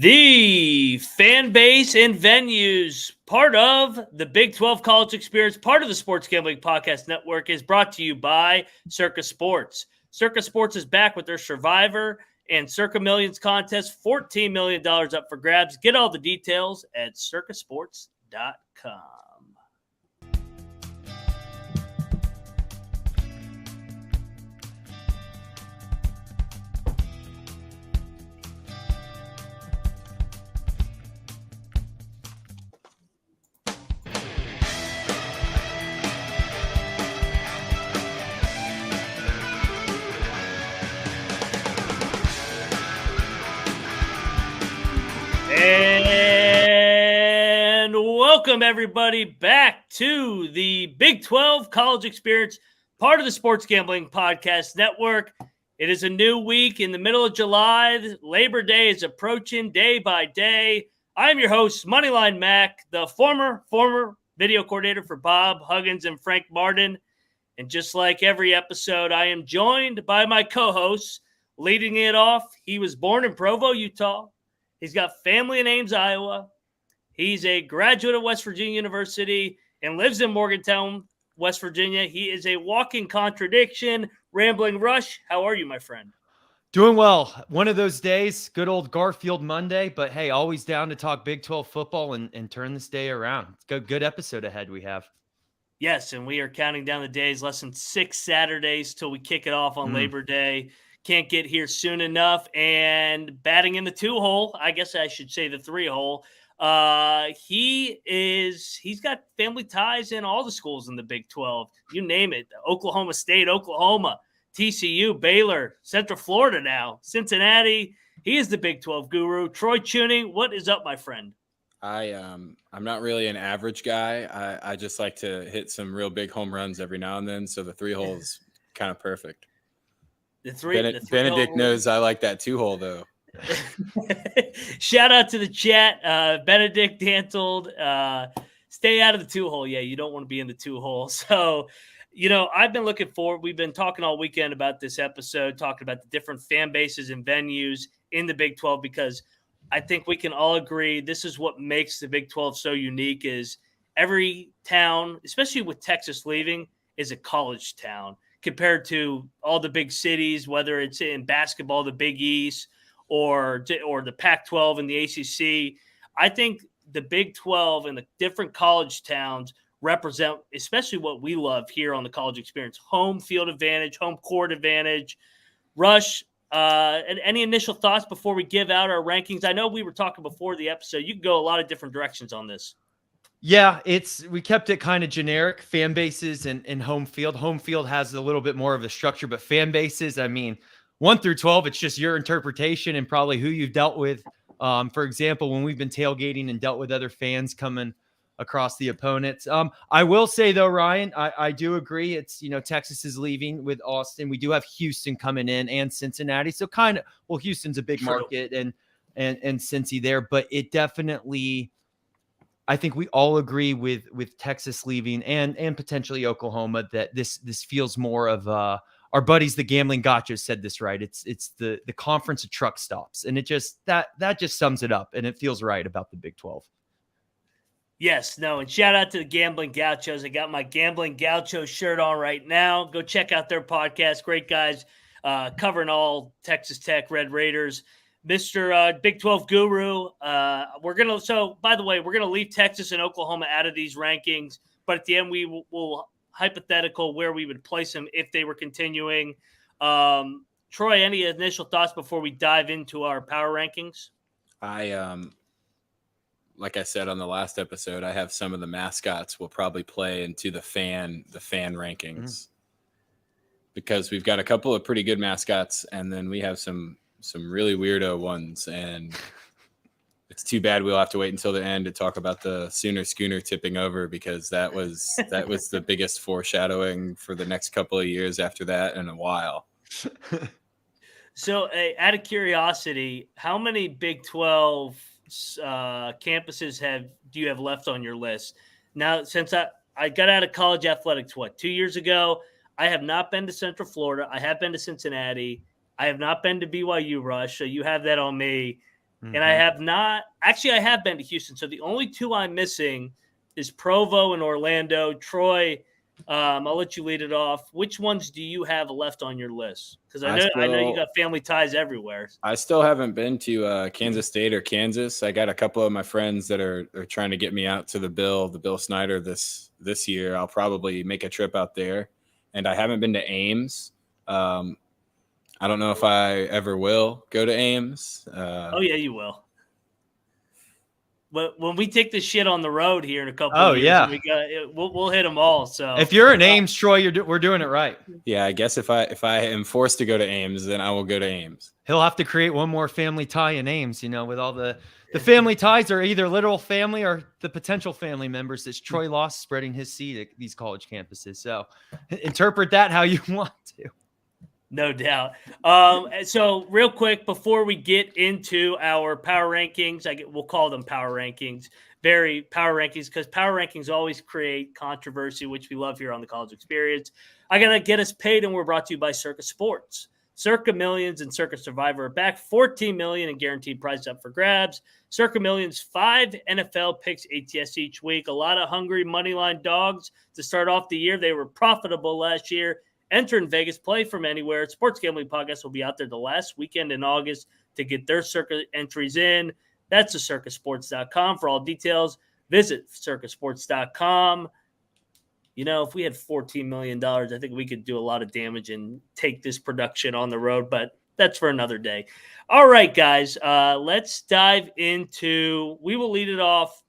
The fan base and venues, part of the Big 12 College Experience, part of the Sports Gambling Podcast Network, is brought to you by Circa Sports. Circa Sports is back with their Survivor and Circa Millions contest, $14 million up for grabs. Get all the details at circasports.com. And welcome, everybody, back to the Big 12 College Experience, part of the Sports Gambling Podcast Network. It is a new week in the middle of July. Labor Day is approaching day by day. I'm your host, Moneyline Mac, the former video coordinator for Bob Huggins and Frank Martin. And just like every episode, I am joined by my co-hosts. Leading it off, he was born in Provo, Utah. He's got family in Ames, Iowa. He's a graduate of West Virginia University and lives in Morgantown, West Virginia. He is a walking contradiction. Rambling Rush, how are you, my friend? Doing well. One of those days, good old Garfield Monday, but hey, always down to talk Big 12 football and turn this day around. It's a good episode ahead we have. Yes, and we are counting down the days, less than 6 Saturdays till we kick it off on Labor Day. Can't get here soon enough. And batting in the 2-hole, I guess I should say the 3-hole. He's got family ties in all the schools in the Big 12. You name it. Oklahoma State, Oklahoma, TCU, Baylor, Central Florida now, Cincinnati. He is the Big 12 guru. Troy Chewning, what is up, my friend? I'm not really an average guy. I just like to hit some real big home runs every now and then. So the 3-hole is kind of perfect. Benedict knows I like that 2-hole though. Shout out to the chat. Benedict Dantled, stay out of the 2-hole. Yeah, you don't want to be in the 2-hole. So, I've been looking forward. We've been talking all weekend about this episode, talking about the different fan bases and venues in the Big 12, because I think we can all agree this is what makes the Big 12 so unique is every town, especially with Texas leaving, is a college town compared to all the big cities, whether it's in basketball, the Big East, or the Pac-12 and the ACC. I think the Big 12 and the different college towns represent, especially what we love here on the College Experience, home field advantage, home court advantage. Rush, any initial thoughts before we give out our rankings? I know we were talking before the episode. You can go a lot of different directions on this. Yeah, we kept it kind of generic, fan bases and home field. Home field has a little bit more of a structure, but fan bases, 1 through 12, it's just your interpretation and probably who you've dealt with. For example, when we've been tailgating and dealt with other fans coming across the opponents. I will say though, Ryan, I do agree. It's, Texas is leaving with Austin. We do have Houston coming in and Cincinnati. So Houston's a big market and Cincy there, but it definitely, I think we all agree with Texas leaving and potentially Oklahoma that this feels more of our buddies, the Gambling Gotchas said this right. It's the conference of truck stops, and it just that just sums it up, and it feels right about the Big 12. Yes, no, and shout out to the Gambling Gauchos. I got my Gambling Gaucho shirt on right now. Go check out their podcast. Great guys covering all Texas Tech Red Raiders. Mr. Big 12 Guru, by the way, we're going to leave Texas and Oklahoma out of these rankings, but at the end we will hypothetical where we would place them if they were continuing. Troy, any initial thoughts before we dive into our power rankings? Like I said on the last episode, I have some of the mascots will probably play into the fan rankings because we've got a couple of pretty good mascots, and then we have some really weirdo ones, and it's too bad we'll have to wait until the end to talk about the Sooner Schooner tipping over, because that was the biggest foreshadowing for the next couple of years after that in a while. So out of curiosity, how many Big 12 campuses do you have left on your list? Now, since I got out of college athletics, 2 years ago, I have not been to Central Florida. I have been to Cincinnati. I have not been to BYU, Rush, so you have that on me. And I have not – actually, I have been to Houston. So the only two I'm missing is Provo and Orlando. Troy, I'll let you lead it off. Which ones do you have left on your list? Because I know you got family ties everywhere. I still haven't been to Kansas State or Kansas. I got a couple of my friends that are trying to get me out to the Bill Snyder this year. I'll probably make a trip out there. And I haven't been to Ames. I don't know if I ever will go to Ames. Oh, yeah, you will. But when we take this shit on the road here in a couple of years, we'll hit them all. So if you're in Ames, Troy, we're doing it right. Yeah, I guess if I am forced to go to Ames, then I will go to Ames. He'll have to create one more family tie in Ames, with all the family ties are either literal family or the potential family members that Troy lost spreading his seed at these college campuses. So interpret that how you want to. No doubt. So real quick, before we get into our power rankings, we'll call them power rankings, very power rankings, because power rankings always create controversy, which we love here on the College Experience. I got to get us paid, and we're brought to you by Circa Sports. Circa Millions and Circa Survivor are back. $14 million in guaranteed prize up for grabs. Circa Millions, 5 NFL picks ATS each week. A lot of hungry moneyline dogs to start off the year. They were profitable last year. Enter in Vegas, play from anywhere. Sports Gambling Podcast will be out there the last weekend in August to get their Circa entries in. That's the circasports.com. For all details, visit circasports.com. If we had $14 million, I think we could do a lot of damage and take this production on the road, but that's for another day. All right, guys, let's dive into – we will lead it off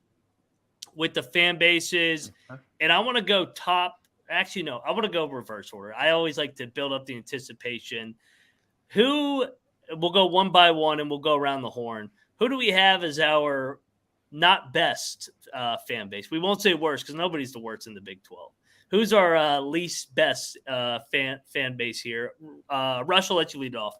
with the fan bases, and I want to go top. Actually, no, I want to go reverse order. I always like to build up the anticipation. We'll go one by one and we'll go around the horn. Who do we have as our not best fan base? We won't say worst because nobody's the worst in the Big 12. Who's our least best fan base here? Rush, I'll let you lead off.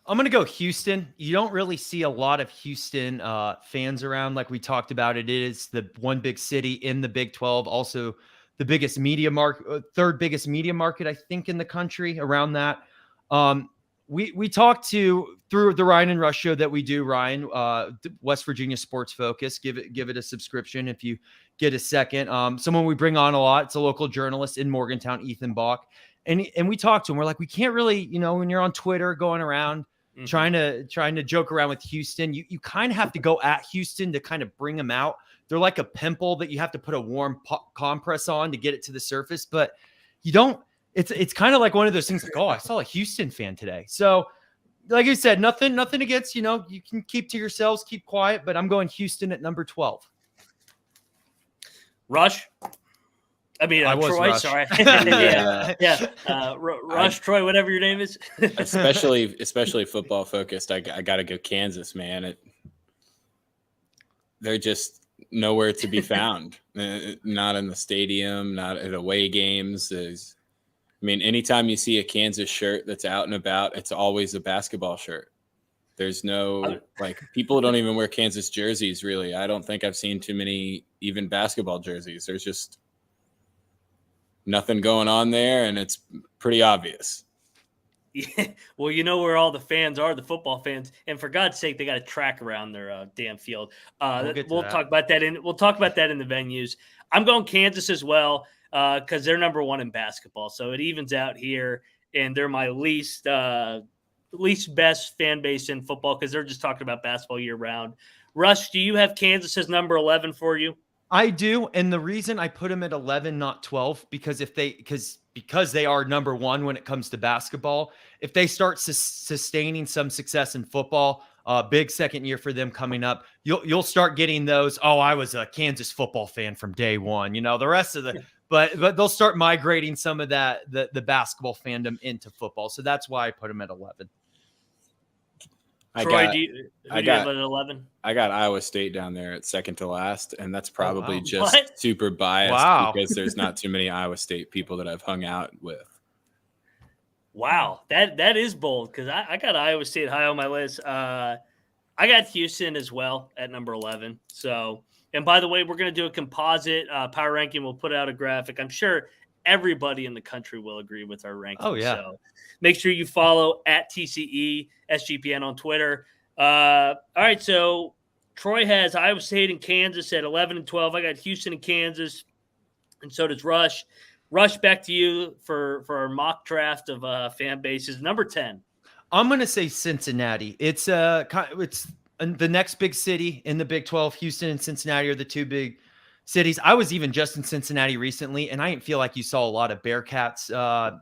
I'm going to go Houston. You don't really see a lot of Houston fans around like we talked about. It is the one big city in the Big 12, also the biggest media market, third biggest media market, I think, in the country around that. We talked through the Ryan and Rush show that we do, Ryan, West Virginia Sports Focus. Give it a subscription if you get a second. Someone we bring on a lot. It's a local journalist in Morgantown, Ethan Bach. And we talked to him. We're like, we can't really, when you're on Twitter going around trying to joke around with Houston, you kind of have to go at Houston to kind of bring them out. They're like a pimple that you have to put a warm compress on to get it to the surface, but you don't. It's kind of like one of those things like, oh, I saw a Houston fan today. So like you said, nothing against, you can keep to yourselves, keep quiet, but I'm going Houston at number 12. Rush. I mean, Troy, Rush. Sorry. Rush, Troy, whatever your name is. especially football focused. I got to go Kansas, man. They're just nowhere to be found. Not in the stadium, not at away games. Anytime you see a Kansas shirt that's out and about, it's always a basketball shirt. There's no, people don't even wear Kansas jerseys, really. I don't think I've seen too many even basketball jerseys. There's just nothing going on there, and it's pretty obvious. Yeah, well, where all the fans are, the football fans, and for God's sake, they got a track around their damn field. We'll talk about that in the venues. I'm going Kansas as well because they're number one in basketball, so it evens out here, and they're my least best fan base in football because they're just talking about basketball year round. Rush, do you have Kansas as number 11 for you? I do, and the reason I put them at 11, not 12, because because they are number one when it comes to basketball. If they start sustaining some success in football, big second year for them coming up, you'll start getting those. Oh, I was a Kansas football fan from day one. The rest of but they'll start migrating some of that the basketball fandom into football. So that's why I put them at 11. Troy, do you have at 11? I got Iowa State down there at second to last, and that's probably super biased because there's not too many Iowa State people that I've hung out with. Wow, that is bold because I got Iowa State high on my list. I got Houston as well at number 11. So, and by the way, we're going to do a composite power ranking. We'll put out a graphic. I'm sure everybody in the country will agree with our rankings. Oh, yeah. So make sure you follow at TCE SGPN on Twitter. All right, so Troy has Iowa State and Kansas at 11 and 12. I got Houston and Kansas, and so does Rush. Rush, back to you for our mock draft of fan bases. Number 10. I'm going to say Cincinnati. It's the next big city in the Big 12. Houston and Cincinnati are the two big cities. I was even just in Cincinnati recently, and I didn't feel like you saw a lot of Bearcats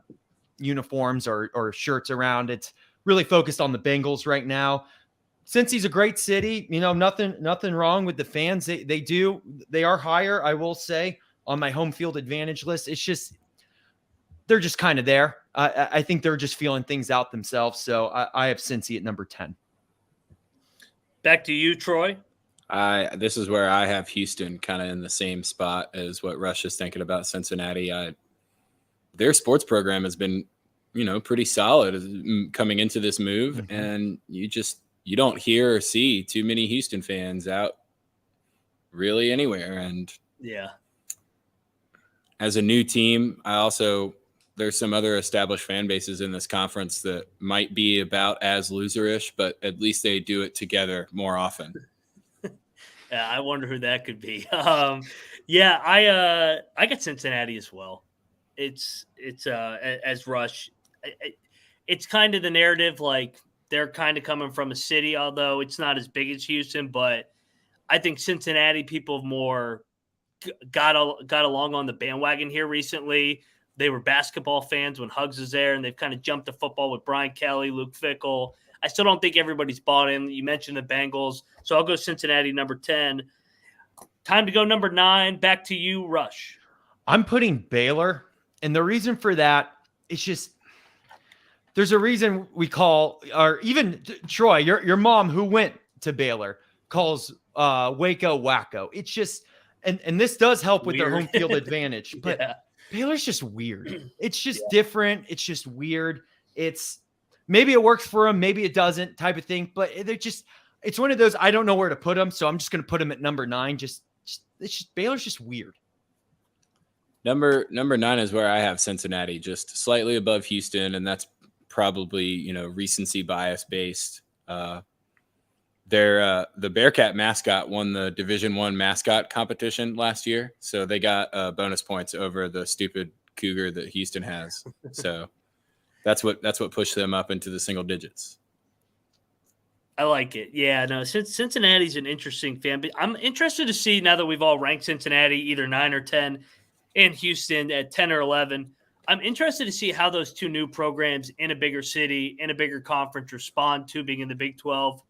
uniforms or shirts around. It's really focused on the Bengals right now. Cincy's a great city. Nothing wrong with the fans. They are higher, I will say, on my home field advantage list. It's just they're just kind of there. I think they're just feeling things out themselves. So I have Cincy at number 10. Back to you, Troy. This is where I have Houston kind of in the same spot as what Rush is thinking about Cincinnati. Their sports program has been, pretty solid coming into this move. Mm-hmm. And you don't hear or see too many Houston fans out really anywhere. And yeah, as a new team, there's some other established fan bases in this conference that might be about as loserish, but at least they do it together more often. Yeah, I wonder who that could be. I got Cincinnati as well. It's as Rush. It's kind of the narrative, like they're kind of coming from a city, although it's not as big as Houston. But I think Cincinnati people have more got along on the bandwagon here recently. They were basketball fans when Huggs was there, and they've kind of jumped to football with Brian Kelly, Luke Fickell. I still don't think everybody's bought in. You mentioned the Bengals, so I'll go Cincinnati number 10. Time to go number 9. Back to you, Rush. I'm putting Baylor, and the reason for that is just there's a reason we call, or even Troy, your mom who went to Baylor calls Waco wacko. It's just, and this does help with their home field advantage, but yeah. Baylor's just weird. It's just different. It's just weird. It's maybe it works for them, maybe it doesn't type of thing, but it's one of those, I don't know where to put them. So I'm just going to put them at number 9. Baylor's just weird. Number 9 is where I have Cincinnati, just slightly above Houston. And that's probably, recency bias based. The Bearcat mascot won the Division I mascot competition last year, so they got bonus points over the stupid cougar that Houston has. So that's what pushed them up into the single digits. I like it. Yeah, no, Cincinnati's an interesting fan. But I'm interested to see, now that we've all ranked Cincinnati either 9 or 10 and Houston at 10 or 11, I'm interested to see how those two new programs in a bigger city, in a bigger conference respond to being in the Big 12.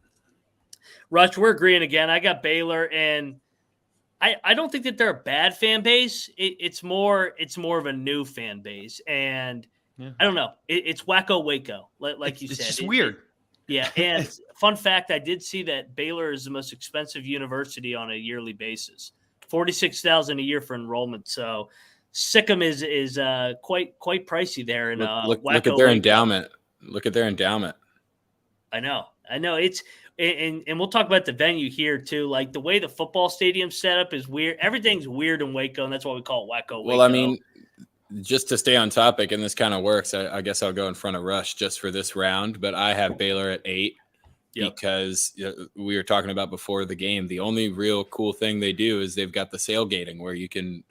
Rush, we're agreeing again. I got Baylor, and I don't think that they're a bad fan base. It's more of a new fan base, and I don't know. It's wacko Waco, like you said. It's just weird. Yeah, and fun fact, I did see that Baylor is the most expensive university on a yearly basis, $46,000 a year for enrollment. So Sikkim is quite pricey there. And look at their endowment. Look at their endowment. I know. It's. And we'll talk about the venue here, too. Like, the way the football stadium set up is weird. Everything's weird in Waco, and that's why we call it Wacko Waco. Well, I mean, just to stay on topic, and this kind of works, I guess I'll go in front of Rush just for this round, but I have Baylor at 8 because we were talking about before the game. The only real cool thing they do is they've got the sailgating where you can,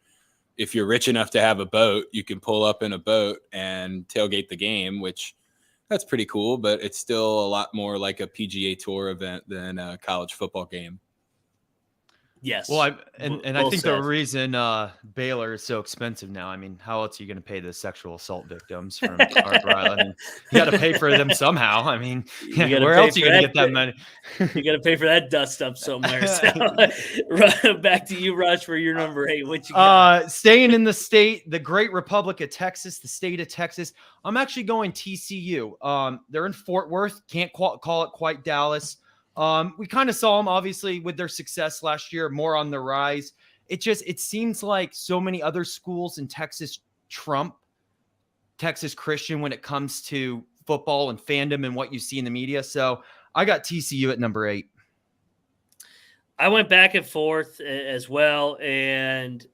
if you're rich enough to have a boat, you can pull up in a boat and tailgate the game, which – that's pretty cool, but it's still a lot more like a PGA Tour event than a college football game. Yes. Well, I think the reason Baylor is so expensive now, I mean, how else are you going to pay the sexual assault victims from Arbor Island? You got to pay for them somehow. I mean, where else are you going to get that money? You got to pay for that dust up somewhere. So, back to you, Rush, for your number 8. What you got? Staying in the state, the great Republic of Texas, the state of Texas. I'm actually going TCU. They're in Fort Worth. Can't call it quite Dallas. We kind of saw them, obviously, with their success last year, more on the rise. It seems like so many other schools in Texas trump Texas Christian when it comes to football and fandom and what you see in the media. So I got TCU at number 8. I went back and forth as well, and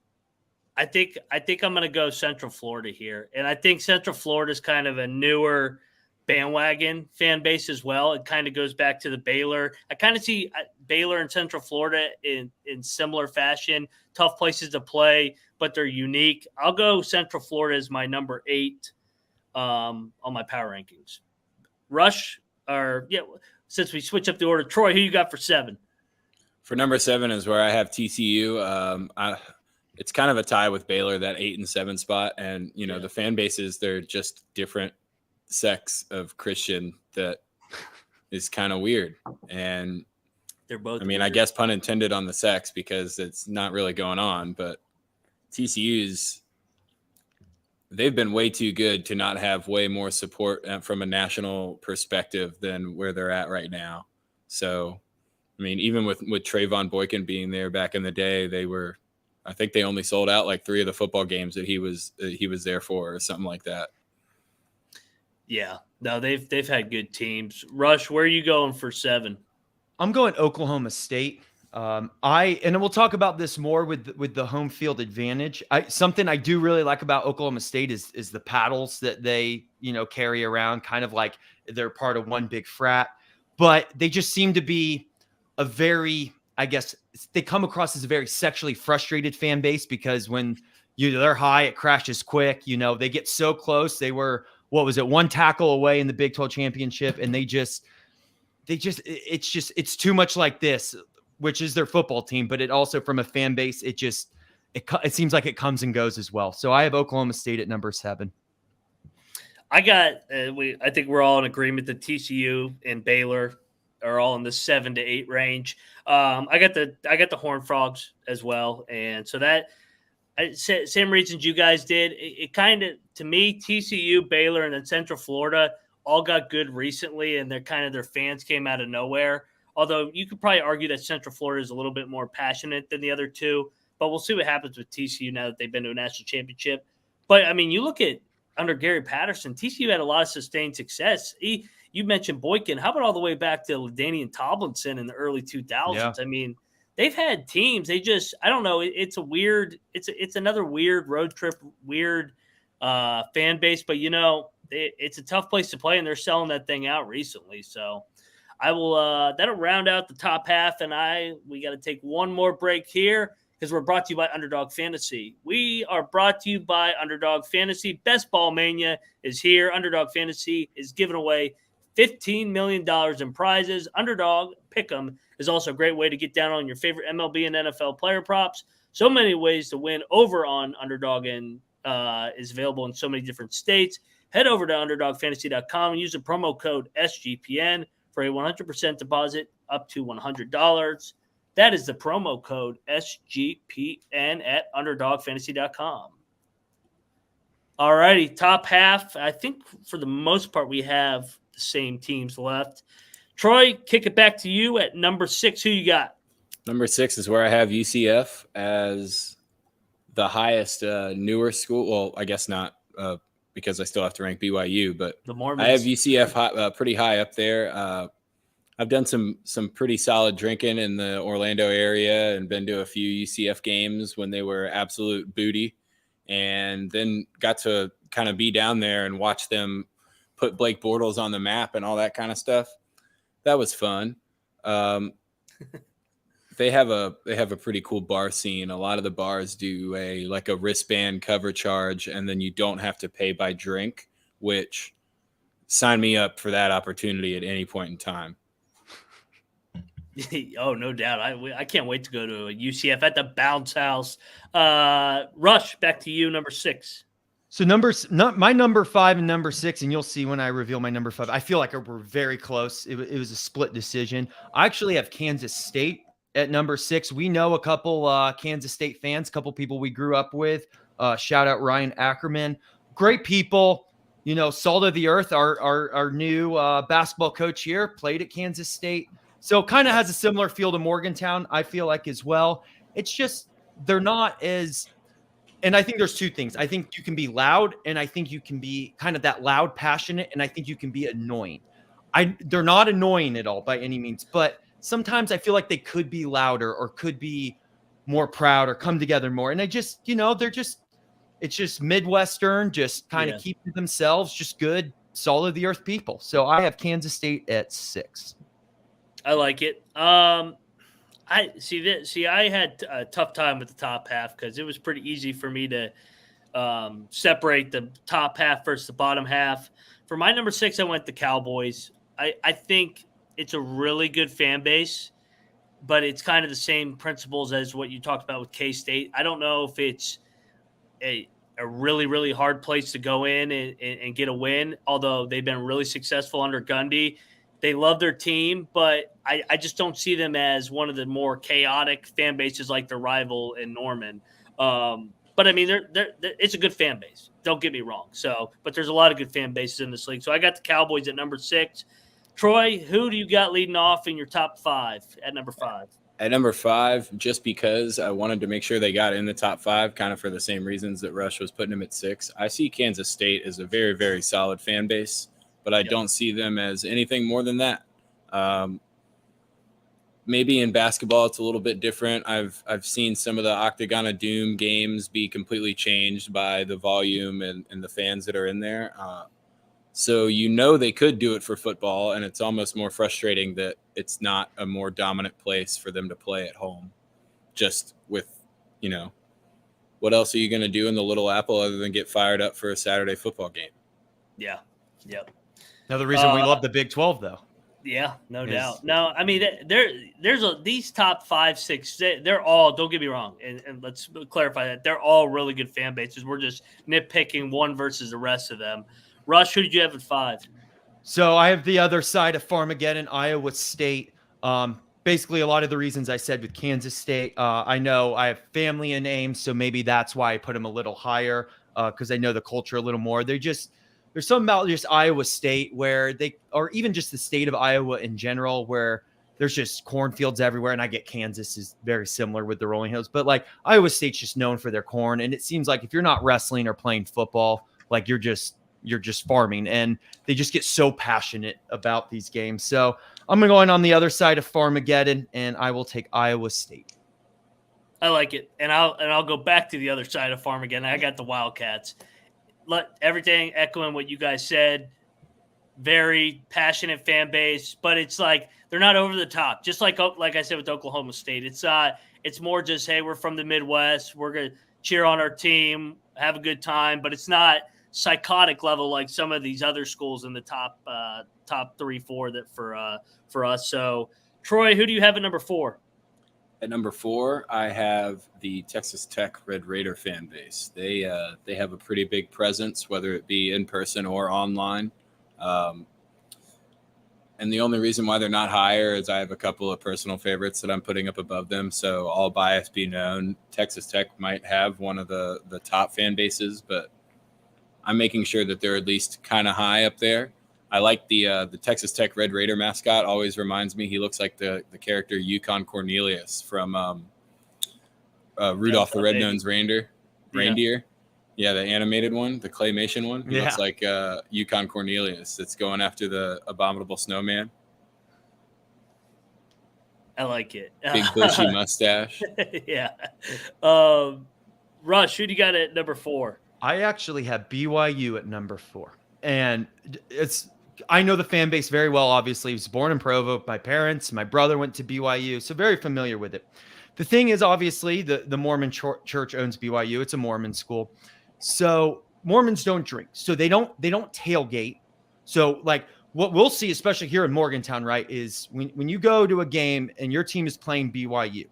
I think I'm going to go Central Florida here. And I think Central Florida is kind of a newer bandwagon fan base as well. It kind of goes back to the Baylor. I kind of see Baylor and Central Florida in similar fashion. Tough places to play, but they're unique. I'll go Central Florida as my number 8 on my power rankings. Rush, since we switch up the order, Troy, who you got for 7? For number 7 is where I have TCU. It's kind of a tie with Baylor, that 8 and 7 spot. And, the fan bases, they're just different sects of Christian that is kind of weird. And they're both, I guess pun intended on the sex, because it's not really going on, but they've been way too good to not have way more support from a national perspective than where they're at right now. So, even with Trayvon Boykin being there back in the day, I think they only sold out like 3 of the football games that he was there for, or something like that. Yeah, no, they've had good teams. Rush, where are you going for 7? I'm going Oklahoma State. And we'll talk about this more with the home field advantage. Something I do really like about Oklahoma State is the paddles that they, carry around, kind of like they're part of one big frat, but they just seem to be a very, I guess they come across as a very sexually frustrated fan base, because when they're high, it crashes quick. They get so close. They were, 1 tackle away in the Big 12 championship. And it's too much like this, which is their football team, but it also, from a fan base, it seems like it comes and goes as well. So I have Oklahoma State at number 7. I think we're all in agreement that TCU and Baylor are all in the 7 to 8 range. I got the Horned Frogs as well, and so that same reasons you guys did. It kind of, to me, TCU, Baylor, and then Central Florida all got good recently, and their fans came out of nowhere. Although you could probably argue that Central Florida is a little bit more passionate than the other two, but we'll see what happens with TCU now that they've been to a national championship. But you look at under Gary Patterson, TCU had a lot of sustained success. You mentioned Boykin. How about all the way back to LaDainian Tomlinson in the early 2000s? Yeah. They've had teams. They just, I don't know. It's another weird road trip, weird fan base. But it's a tough place to play, and they're selling that thing out recently. So I will. That'll round out the top half, and we got to take one more break here because we're brought to you by Underdog Fantasy. We are brought to you by Underdog Fantasy. Best Ball Mania is here. Underdog Fantasy is giving away $15 million in prizes. Underdog Pick'em is also a great way to get down on your favorite MLB and NFL player props. So many ways to win over on Underdog, and is available in so many different states. Head over to UnderdogFantasy.com and use the promo code SGPN for a 100% deposit up to $100. That is the promo code SGPN at UnderdogFantasy.com. All righty, top half. I think for the most part we have the same teams left. Troy, kick it back to you at number 6. Who you got? Number 6 is where I have UCF as the highest newer school. Well, I guess not because I still have to rank BYU, but I have UCF pretty high up there. I've done some pretty solid drinking in the Orlando area and been to a few UCF games when they were absolute booty, and then got to kind of be down there and watch them put Blake Bortles on the map and all that kind of stuff. That was fun. They have a pretty cool bar scene. A lot of the bars do a wristband cover charge, and then you don't have to pay by drink, which sign me up for that opportunity at any point in time. Oh, no doubt. I can't wait to go to a UCF at the Bounce House. Rush, back to you, number 6. So my number 5 and number 6, and you'll see when I reveal my number 5. I feel like we're very close. It was a split decision. I actually have Kansas State at number 6. We know a couple Kansas State fans, a couple people we grew up with. Shout out Ryan Ackerman. Great people. Salt of the earth. Our new basketball coach here played at Kansas State. So kind of has a similar feel to Morgantown, I feel like, as well. It's just they're not as – and I think there's two things. I think you can be loud, and I think you can be kind of that loud, passionate, and I think you can be annoying. They're not annoying at all by any means, but sometimes I feel like they could be louder or could be more proud or come together more. And I just, it's just Midwestern, just kind of keep to themselves, just good solid of the earth people. So I have Kansas State at 6. I like it. I had a tough time with the top half because it was pretty easy for me to separate the top half versus the bottom half. For my number 6, I went the Cowboys. I think it's a really good fan base, but it's kind of the same principles as what you talked about with K-State. I don't know if it's a really, really hard place to go in and get a win, although they've been really successful under Gundy. They love their team, but I just don't see them as one of the more chaotic fan bases like their rival in Norman. But I mean, it's a good fan base. Don't get me wrong. But there's a lot of good fan bases in this league. So I got the Cowboys at number 6. Troy, who do you got leading off in your top 5 at number 5? At number 5, just because I wanted to make sure they got in the top 5, kind of for the same reasons that Rush was putting them at 6. I see Kansas State as a very, very solid fan base, but I don't see them as anything more than that. Maybe in basketball it's a little bit different. I've seen some of the Octagon of Doom games be completely changed by the volume and the fans that are in there. So they could do it for football, and it's almost more frustrating that it's not a more dominant place for them to play at home. Just with, what else are you going to do in the Little Apple other than get fired up for a Saturday football game? Yeah. Yep. Another reason we love the Big 12, though. Yeah, no doubt. No, I mean, these top 5, 6, they're all, don't get me wrong, and let's clarify that, they're all really good fan bases. We're just nitpicking one versus the rest of them. Rush, who did you have at 5? So I have the other side of Farmageddon, Iowa State. Basically, a lot of the reasons I said with Kansas State. I know I have family in Ames, so maybe that's why I put them a little higher because I know the culture a little more. There's something about just Iowa State where or even just the state of Iowa in general, where there's just cornfields everywhere. And I get Kansas is very similar with the Rolling Hills, but like Iowa State's just known for their corn. And it seems like if you're not wrestling or playing football, like you're just farming, and they just get so passionate about these games. So I'm going on the other side of Farmageddon, and I will take Iowa State. I like it. And I'll go back to the other side of Farmageddon. I got the Wildcats. Everything echoing what you guys said. Very passionate fan base, but it's like they're not over the top. Just like I said with Oklahoma State, it's more just, hey, we're from the Midwest. We're gonna cheer on our team, have a good time, but it's not psychotic level like some of these other schools in the top 3, 4 that for us. So, Troy, who do you have at number 4? At number 4, I have the Texas Tech Red Raider fan base. They have a pretty big presence, whether it be in person or online. And the only reason why they're not higher is I have a couple of personal favorites that I'm putting up above them. So all bias be known, Texas Tech might have one of the top fan bases, but I'm making sure that they're at least kind of high up there. I like the Texas Tech Red Raider mascot. Always reminds me, he looks like the character Yukon Cornelius from Rudolph the Red-Nosed Reindeer. Yeah, the animated one, the claymation one. He looks like Yukon Cornelius that's going after the abominable snowman. I like it. Big bushy mustache. Yeah. Rush, who do you got at number 4? I actually have BYU at number 4. And I know the fan base very well, obviously. I was born in Provo. My parents, my brother went to BYU, so very familiar with it. The thing is, obviously, the Mormon church owns BYU. It's a Mormon school. So Mormons don't drink. So they don't tailgate. So like what we'll see, especially here in Morgantown, right, is when you go to a game and your team is playing BYU,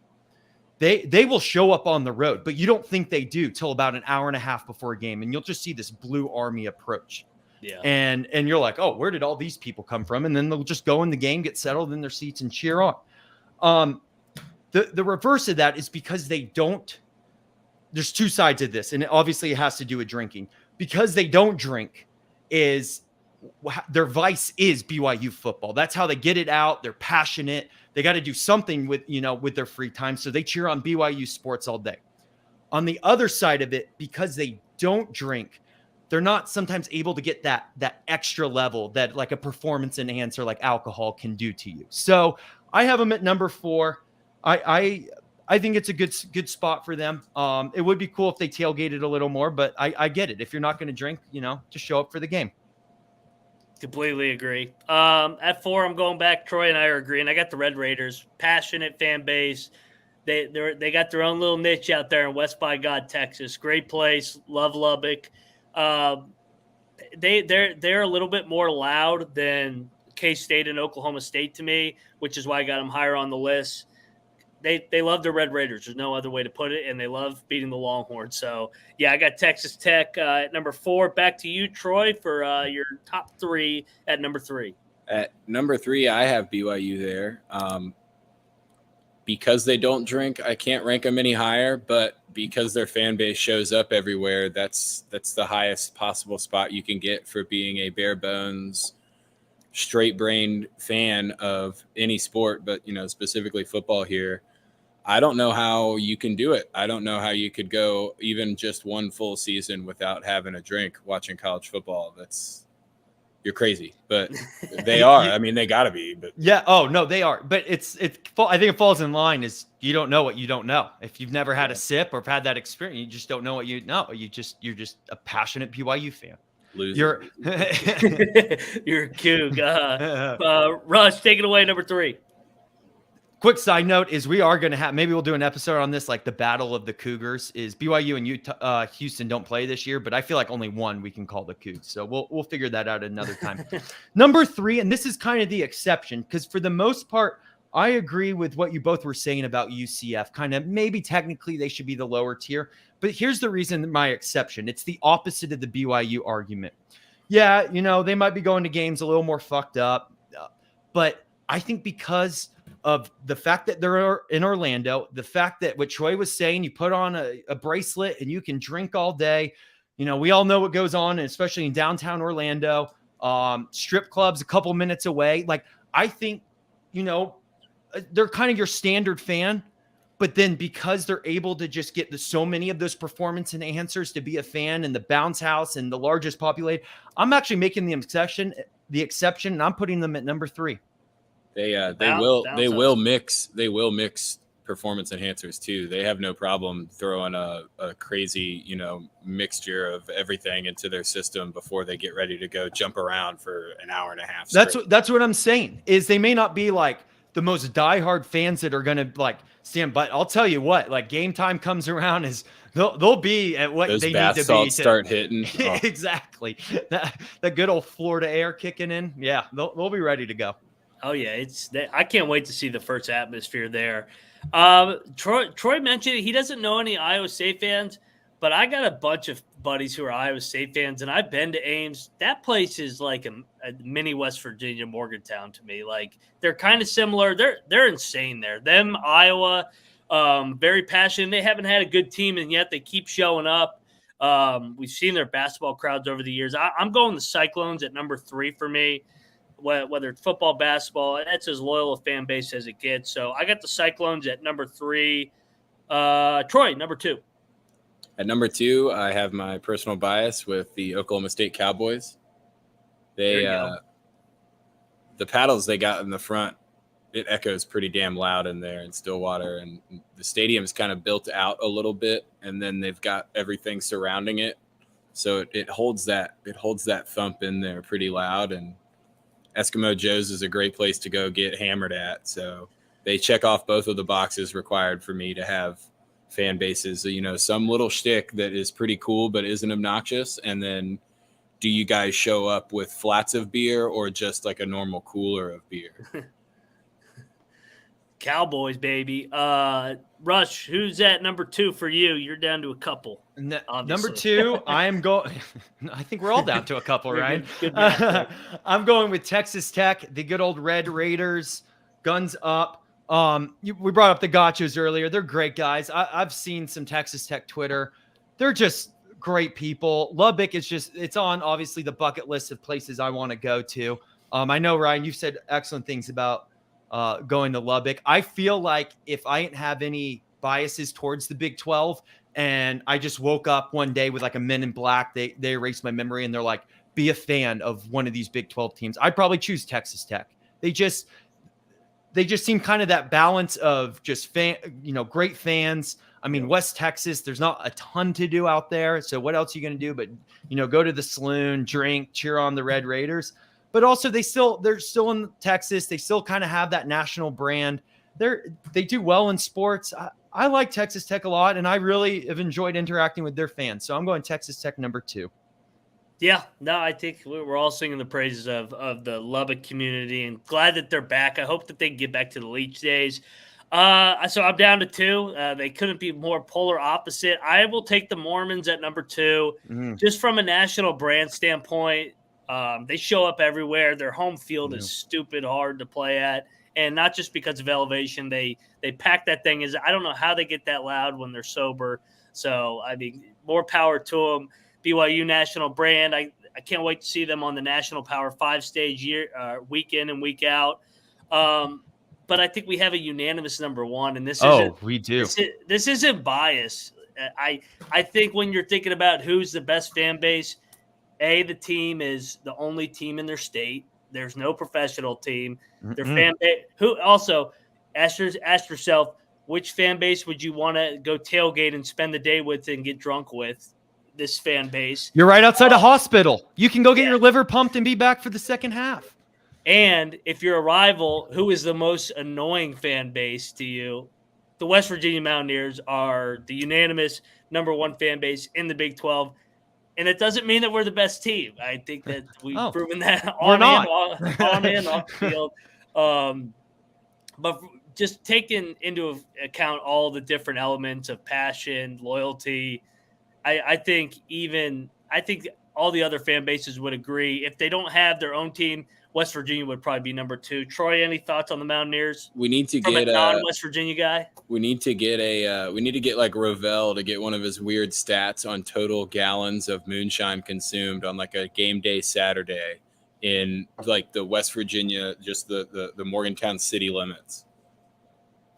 they will show up on the road, but you don't think they do till about an hour and a half before a game. And you'll just see this blue army approach. Yeah. And you're like, oh, where did all these people come from? And then they'll just go in the game, get settled in their seats and cheer on. The reverse of that is because they don't. There's two sides of this, and obviously it has to do with drinking. Because they don't drink, is their vice is BYU football. That's how they get it out. They're passionate. They got to do something with their free time, so they cheer on BYU sports all day. On the other side of it, because they don't drink, they're not sometimes able to get that extra level that like a performance enhancer like alcohol can do to you. So I have them at number 4. I think it's a good spot for them. It would be cool if they tailgated a little more, but I get it. If you're not going to drink, just show up for the game. Completely agree. At 4, I'm going back. Troy and I are agreeing. I got the Red Raiders, passionate fan base. They got their own little niche out there in West by God, Texas. Great place. Love Lubbock. They're a little bit more loud than K-State and Oklahoma State to me, which is why I got them higher on the list. They love the Red Raiders. There's no other way to put it, and they love beating the Longhorns. So, yeah, I got Texas Tech at number 4. Back to you, Troy, for your top 3 at number 3. At number 3, I have BYU there. Because they don't drink, I can't rank them any higher, but because their fan base shows up everywhere, that's the highest possible spot you can get for being a bare bones, straight-brained fan of any sport, but, specifically football here. I don't know how you can do it. I don't know how you could go even just one full season without having a drink watching college football. You're crazy, but they are. I mean, they got to be. But yeah. Oh no, they are. But I think it falls in line is you don't know what you don't know. If you've never had a sip or had that experience, you just don't know what you know. You're just a passionate BYU fan. Loser. You're a kook. Rush, take it away, number 3. Quick side note is we are going to have, maybe we'll do an episode on this, like the battle of the Cougars. Is BYU and Houston don't play this year, but I feel like only one we can call the Cougs. So we'll figure that out another time. Number 3, and this is kind of the exception, because for the most part, I agree with what you both were saying about UCF. Kind of maybe technically they should be the lower tier, but here's the reason my exception. It's the opposite of the BYU argument. Yeah, they might be going to games a little more fucked up, but I think because of the fact that they're in Orlando, the fact that what Troy was saying, you put on a bracelet and you can drink all day. We all know what goes on, especially in downtown Orlando, strip clubs a couple minutes away. Like, I think, they're kind of your standard fan, but then because they're able to just get so many of those performance enhancers to be a fan in the bounce house and the largest populated, I'm actually making the exception, and I'm putting them at number 3. They will mix performance enhancers too. They have no problem throwing a crazy, mixture of everything into their system before they get ready to go jump around for an hour and a half. That's what I'm saying is they may not be like the most diehard fans that are going to like stand, but I'll tell you what, like game time comes around is they'll be at what those they bath need to salts be. Start hitting. Oh. Exactly. The good old Florida air kicking in. Yeah. They'll be ready to go. Oh yeah, I can't wait to see the first atmosphere there. Troy mentioned it. He doesn't know any Iowa State fans, but I got a bunch of buddies who are Iowa State fans, and I've been to Ames. That place is like a mini West Virginia Morgantown to me. Like they're kind of similar. They're insane there. Them Iowa, very passionate. They haven't had a good team, and yet they keep showing up. We've seen their basketball crowds over the years. I'm going the Cyclones at number 3 for me. Whether it's football, basketball, that's as loyal a fan base as it gets. So I got the Cyclones at number 3. Troy, number 2. At number 2, I have my personal bias with the Oklahoma State Cowboys. The paddles they got in the front, it echoes pretty damn loud in there in Stillwater, and the stadium's kind of built out a little bit, and then they've got everything surrounding it, so it holds that thump in there pretty loud. And Eskimo Joe's is a great place to go get hammered at. So they check off both of the boxes required for me to have fan bases. Some little shtick that is pretty cool but isn't obnoxious. And then do you guys show up with flats of beer or just like a normal cooler of beer? Cowboys, baby. Rush, who's at number 2 for you? You're down to a couple. Number 2, I am going. I think we're all down to a couple, right? Good I'm going with Texas Tech, the good old Red Raiders, guns up. We brought up the Gachos earlier. They're great guys. I've seen some Texas Tech Twitter. They're just great people. Lubbock is it's on obviously the bucket list of places I want to go to. I know, Ryan, you've said excellent things about going to Lubbock. I feel like if I didn't have any biases towards the Big 12 and I just woke up one day with like a Men in Black, they erased my memory and they're like, be a fan of one of these Big 12 teams, I'd probably choose Texas Tech. They just seem kind of that balance of just great fans. I mean, West Texas, there's not a ton to do out there. So what else are you going to do but, go to the saloon, drink, cheer on the Red Raiders. but also they're still in Texas. They still kind of have that national brand. They do well in sports. I like Texas Tech a lot, and I really have enjoyed interacting with their fans. So I'm going Texas Tech number 2. Yeah, no, I think we're all singing the praises of the Lubbock community, and glad that they're back. I hope that they can get back to the Leach days. So I'm down to 2. They couldn't be more polar opposite. I will take the Mormons at number 2, just from a national brand standpoint. They show up everywhere. Their home field is stupid hard to play at, and not just because of elevation. They pack that thing. I don't know how they get that loud when they're sober. So I mean, more power to them. BYU national brand. I can't wait to see them on the National Power 5 stage week in and week out. But I think we have a unanimous number 1, and we do. This isn't bias. I think when you're thinking about who's the best fan base, the team is the only team in their state. There's no professional team. Their fan base. Who also ask yourself, which fan base would you want to go tailgate and spend the day with and get drunk with? This fan base. You're right outside a hospital. You can go get your liver pumped and be back for the second half. And if you're a rival, who is the most annoying fan base to you? The West Virginia Mountaineers are the unanimous number 1 fan base in the Big 12. And it doesn't mean that we're the best team. I think that we've proven that on and off the field. But just taking into account all the different elements of passion, loyalty, I think all the other fan bases would agree. If they don't have their own team, West Virginia would probably be number 2. Troy, any thoughts on the Mountaineers? We need to From get a non-West Virginia guy. We need to get like Rovell to get one of his weird stats on total gallons of moonshine consumed on like a game day Saturday in like the West Virginia, just the Morgantown city limits.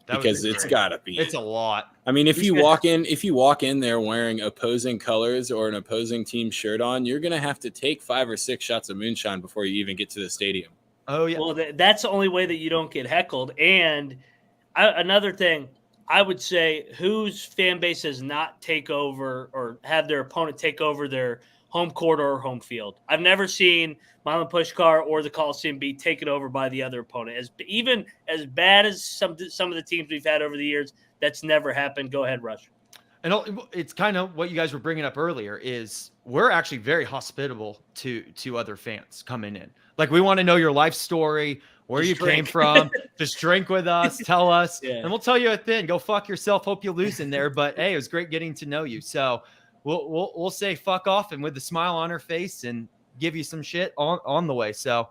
Because it's gotta be. It's a lot. I mean, if you walk in there wearing opposing colors or an opposing team shirt on, you're gonna have to take 5 or 6 shots of moonshine before you even get to the stadium. Oh yeah. Well, that's the only way that you don't get heckled. And another thing, I would say, whose fan base does not take over or have their opponent take over their home court or home field? I've never seen Milan Pushkar or the Coliseum be taken over by the other opponent. Even as bad as some of the teams we've had over the years, that's never happened. Go ahead, Rush. And it's kind of what you guys were bringing up earlier is we're actually very hospitable to other fans coming in. Like, we want to know your life story, where you came from. Just drink with us, tell us, and we'll tell you at the end. Go fuck yourself. Hope you lose in there. But hey, it was great getting to know you. So we'll say fuck off and with a smile on our face and give you some shit on the way. So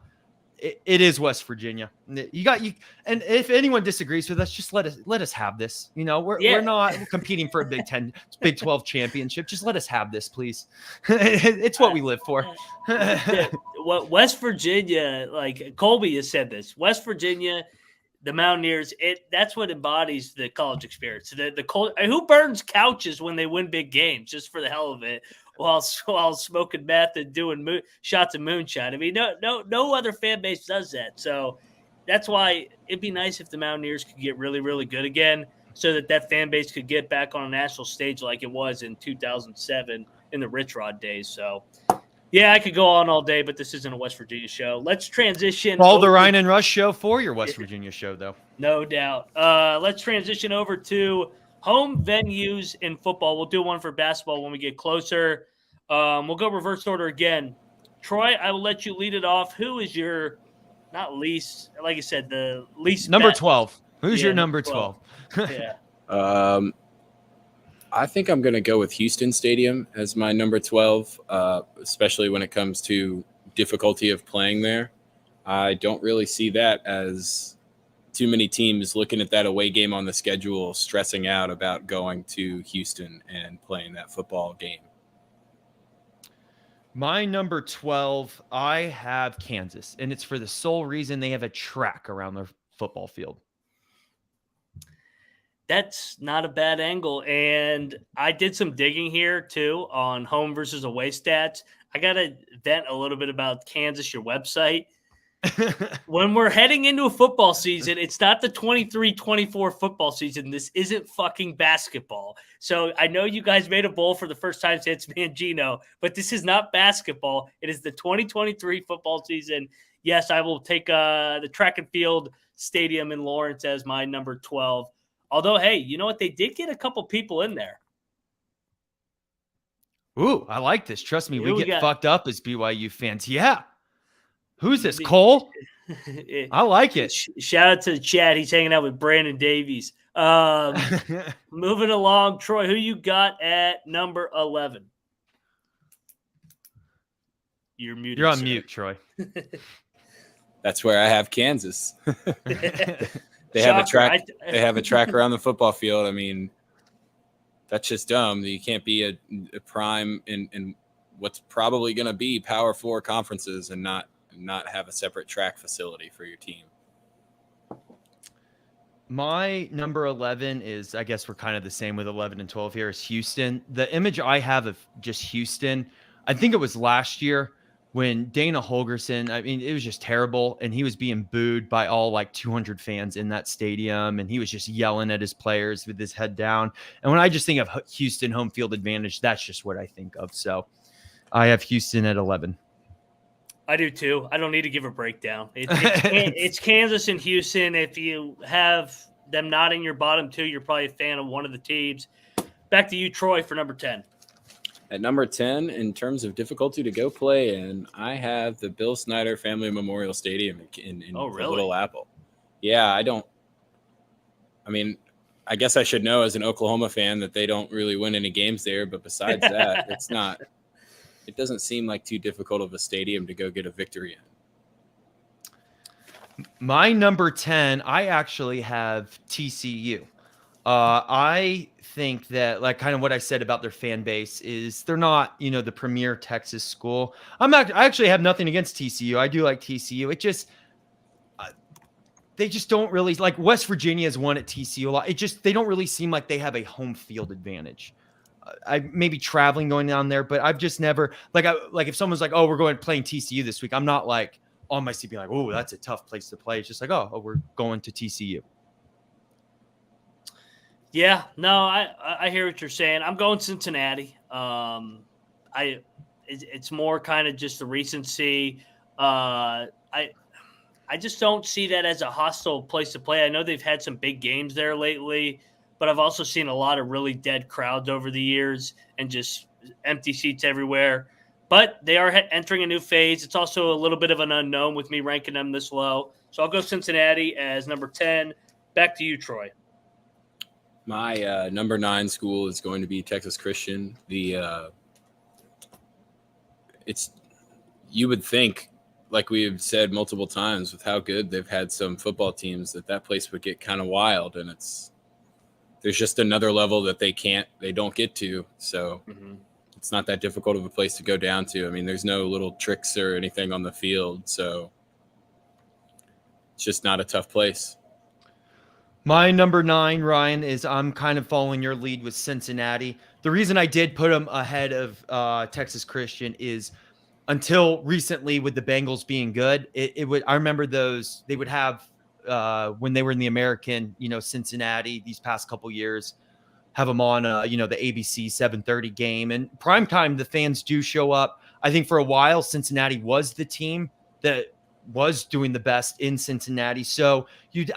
it is West Virginia. And if anyone disagrees with us, just let us have this. You know, we're not competing for a Big 12 championship. Just let us have this, please. It's what we live for. What West Virginia, like Colby has said this, West Virginia, the Mountaineers, that's what embodies the college experience. Who burns couches when they win big games just for the hell of it, while smoking meth and doing shots of moonshine? I mean, no other fan base does that. So that's why it'd be nice if the Mountaineers could get really, really good again, so that fan base could get back on a national stage like it was in 2007 in the Rich Rod days. So. Yeah, I could go on all day, but this isn't a West Virginia show. Let's transition. All the Ryan and Rush show for your West Virginia show, though. No doubt. Let's transition over to home venues in football. We'll do one for basketball when we get closer. We'll go reverse order again. Troy, I will let you lead it off. Who is your, not least, like I said, the least number 12? Who's your number 12? Yeah. I think I'm going to go with Houston Stadium as my number 12, especially when it comes to difficulty of playing there. I don't really see that as too many teams looking at that away game on the schedule, stressing out about going to Houston and playing that football game. My number 12, I have Kansas, and it's for the sole reason they have a track around their football field. That's not a bad angle. And I did some digging here, too, on home versus away stats. I got to vent a little bit about Kansas, your website. When we're heading into a football season, it's not the 23-24 football season. This isn't fucking basketball. So I know you guys made a bowl for the first time since Mangino, but this is not basketball. It is the 2023 football season. yes, I will take the track and field stadium in Lawrence as my number 12. Although, hey, you know what? They did get a couple people in there. Ooh, I like this. Trust me, we get fucked up as BYU fans. Yeah. Who's this, Cole? I like it. Shout out to the chat. He's hanging out with Brandon Davies. Moving along, Troy, who you got at number 11? You're muted. You're on sir. mute, Troy. That's where I have Kansas. They have a track. They have a track around the football field. I mean, that's just dumb. You can't be a prime in what's probably going to be Power 4 conferences and not have a separate track facility for your team. My number 11 is, I guess we're kind of the same with 11 and 12 here, is Houston. The image I have of just Houston, I think it was last year when Dana Holgerson, I mean, it was just terrible. And he was being booed by all like 200 fans in that stadium. And he was just yelling at his players with his head down. And when I just think of Houston home field advantage, that's just what I think of. So I have Houston at 11. I do too. I don't need to give a breakdown. It's Kansas and Houston. If you have them not in your bottom two, you're probably a fan of one of the teams. Back to you, Troy, for number 10. At number 10, in terms of difficulty to go play in, I have the Bill Snyder Family Memorial Stadium in Little Apple. Yeah, I mean, I guess I should know as an Oklahoma fan that they don't really win any games there, but besides that, it doesn't seem like too difficult of a stadium to go get a victory in. My number 10, I actually have TCU. I think that, like, kind of what I said about their fan base is they're not, the premier Texas school. I actually have nothing against TCU. I do like TCU. It just, they just don't really, like, West Virginia has won at TCU a lot. They don't really seem like they have a home field advantage. I may be traveling going down there, but I've just never, like if someone's like, oh, we're playing TCU this week, I'm not like on my seat being like, oh, that's a tough place to play. It's just like, oh, we're going to TCU. Yeah, no, I hear what you're saying. I'm going Cincinnati. It's more kind of just the recency. I just don't see that as a hostile place to play. I know they've had some big games there lately, but I've also seen a lot of really dead crowds over the years and just empty seats everywhere. But they are entering a new phase. It's also a little bit of an unknown with me ranking them this low. So I'll go Cincinnati as number 10. Back to you, Troy. My number 9 school is going to be Texas Christian. You would think, like we've said multiple times, with how good they've had some football teams, that place would get kind of wild, and there's just another level that they don't get to. So It's not that difficult of a place to go down to. I mean, there's no little tricks or anything on the field, so it's just not a tough place. My number 9, Ryan, is I'm kind of following your lead with Cincinnati. The reason I did put them ahead of Texas Christian is until recently with the Bengals being good, I remember they would have when they were in the American, Cincinnati these past couple years, have them on, the ABC 7:30 game. And primetime, the fans do show up. I think for a while, Cincinnati was the team that was doing the best in Cincinnati. So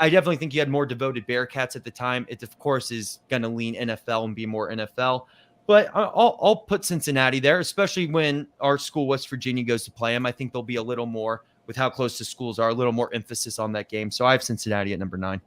I definitely think you had more devoted Bearcats at the time. It, of course, is going to lean NFL and be more NFL. But I'll put Cincinnati there, especially when our school, West Virginia, goes to play them. I think there'll be a little more, with how close the schools are, a little more emphasis on that game. So I have Cincinnati at number 9.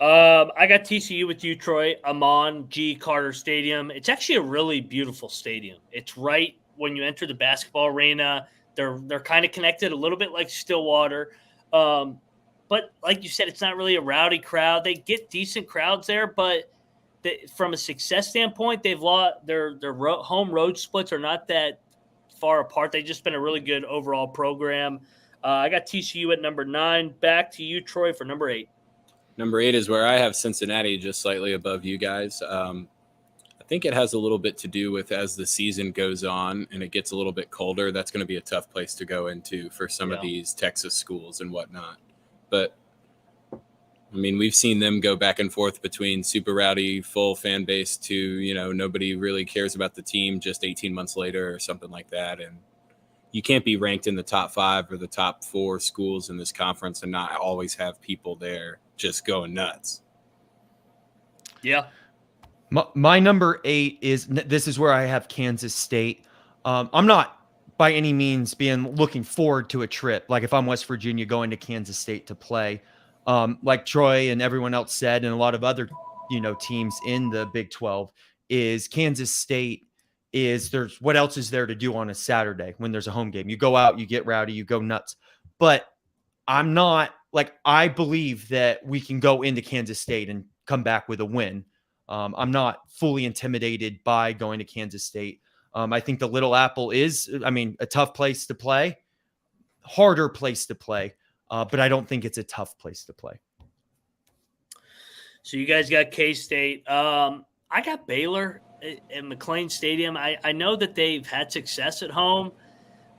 I got TCU with you, Troy. Amon G. Carter Stadium. It's actually a really beautiful stadium. It's right when you enter the basketball arena. They're kind of connected a little bit like Stillwater. But like you said, it's not really a rowdy crowd. They get decent crowds there, but from a success standpoint, they've lost their home road splits are not that far apart. They've just been a really good overall program. I got TCU at number 9. Back to you, Troy, for number 8. Number 8 is where I have Cincinnati, just slightly above you guys. I think it has a little bit to do with, as the season goes on and it gets a little bit colder, that's going to be a tough place to go into for some of these Texas schools and whatnot. But I mean, we've seen them go back and forth between super rowdy, full fan base to, nobody really cares about the team just 18 months later or something like that. And you can't be ranked in the top 5 or the top 4 schools in this conference and not always have people there just going nuts. Yeah. My number 8 this is where I have Kansas State. I'm not by any means looking forward to a trip. Like if I'm West Virginia going to Kansas State to play, like Troy and everyone else said, and a lot of other, teams in the Big 12, is Kansas State there's what else is there to do on a Saturday when there's a home game? You go out, you get rowdy, you go nuts. But I'm not I believe that we can go into Kansas State and come back with a win. I'm not fully intimidated by going to Kansas State. I think the Little Apple is, a tough place to play, harder place to play, but I don't think it's a tough place to play. So you guys got K-State. I got Baylor at McLean Stadium. I know that they've had success at home,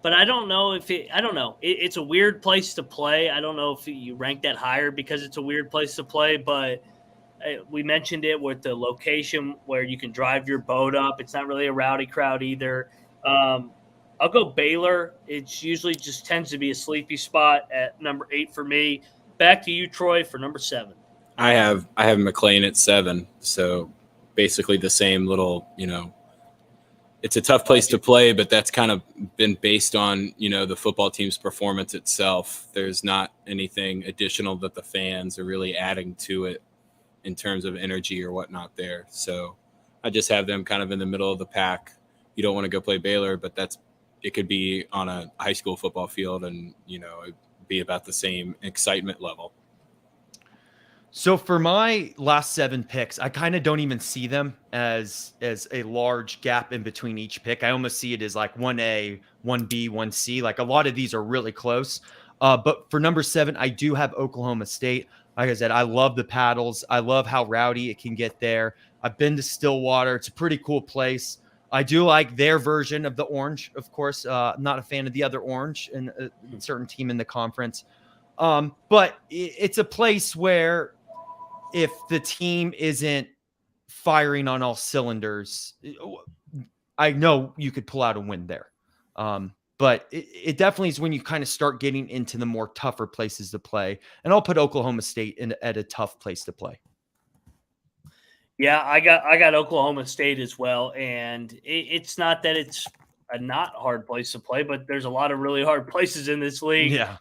but I don't know if it's a weird place to play. I don't know if you rank that higher because it's a weird place to play, but we mentioned it with the location where you can drive your boat up. It's not really a rowdy crowd either. I'll go Baylor. It's usually just tends to be a sleepy spot at number 8 for me. Back to you, Troy, for number 7. I have McLean at 7. So basically the same little, it's a tough place to play, but that's kind of been based on, the football team's performance itself. There's not anything additional that the fans are really adding to it in terms of energy or whatnot there. So I just have them kind of in the middle of the pack. You don't want to go play Baylor, but it could be on a high school football field and, it'd be about the same excitement level. So for my last 7 picks, I kind of don't even see them as a large gap in between each pick. I almost see it as like 1A, 1B, 1C. Like a lot of these are really close. But for number 7, I do have Oklahoma State. Like I said, I love the paddles. I love how rowdy it can get there. I've been to Stillwater. It's a pretty cool place. I do like their version of the orange, of course. I'm not a fan of the other orange in a certain team in the conference. But it's a place where if the team isn't firing on all cylinders, I know you could pull out a win there. But it definitely is when you kind of start getting into the more tougher places to play. And I'll put Oklahoma State at a tough place to play. Yeah, I got Oklahoma State as well. And it's not that it's a not hard place to play, but there's a lot of really hard places in this league. Yeah.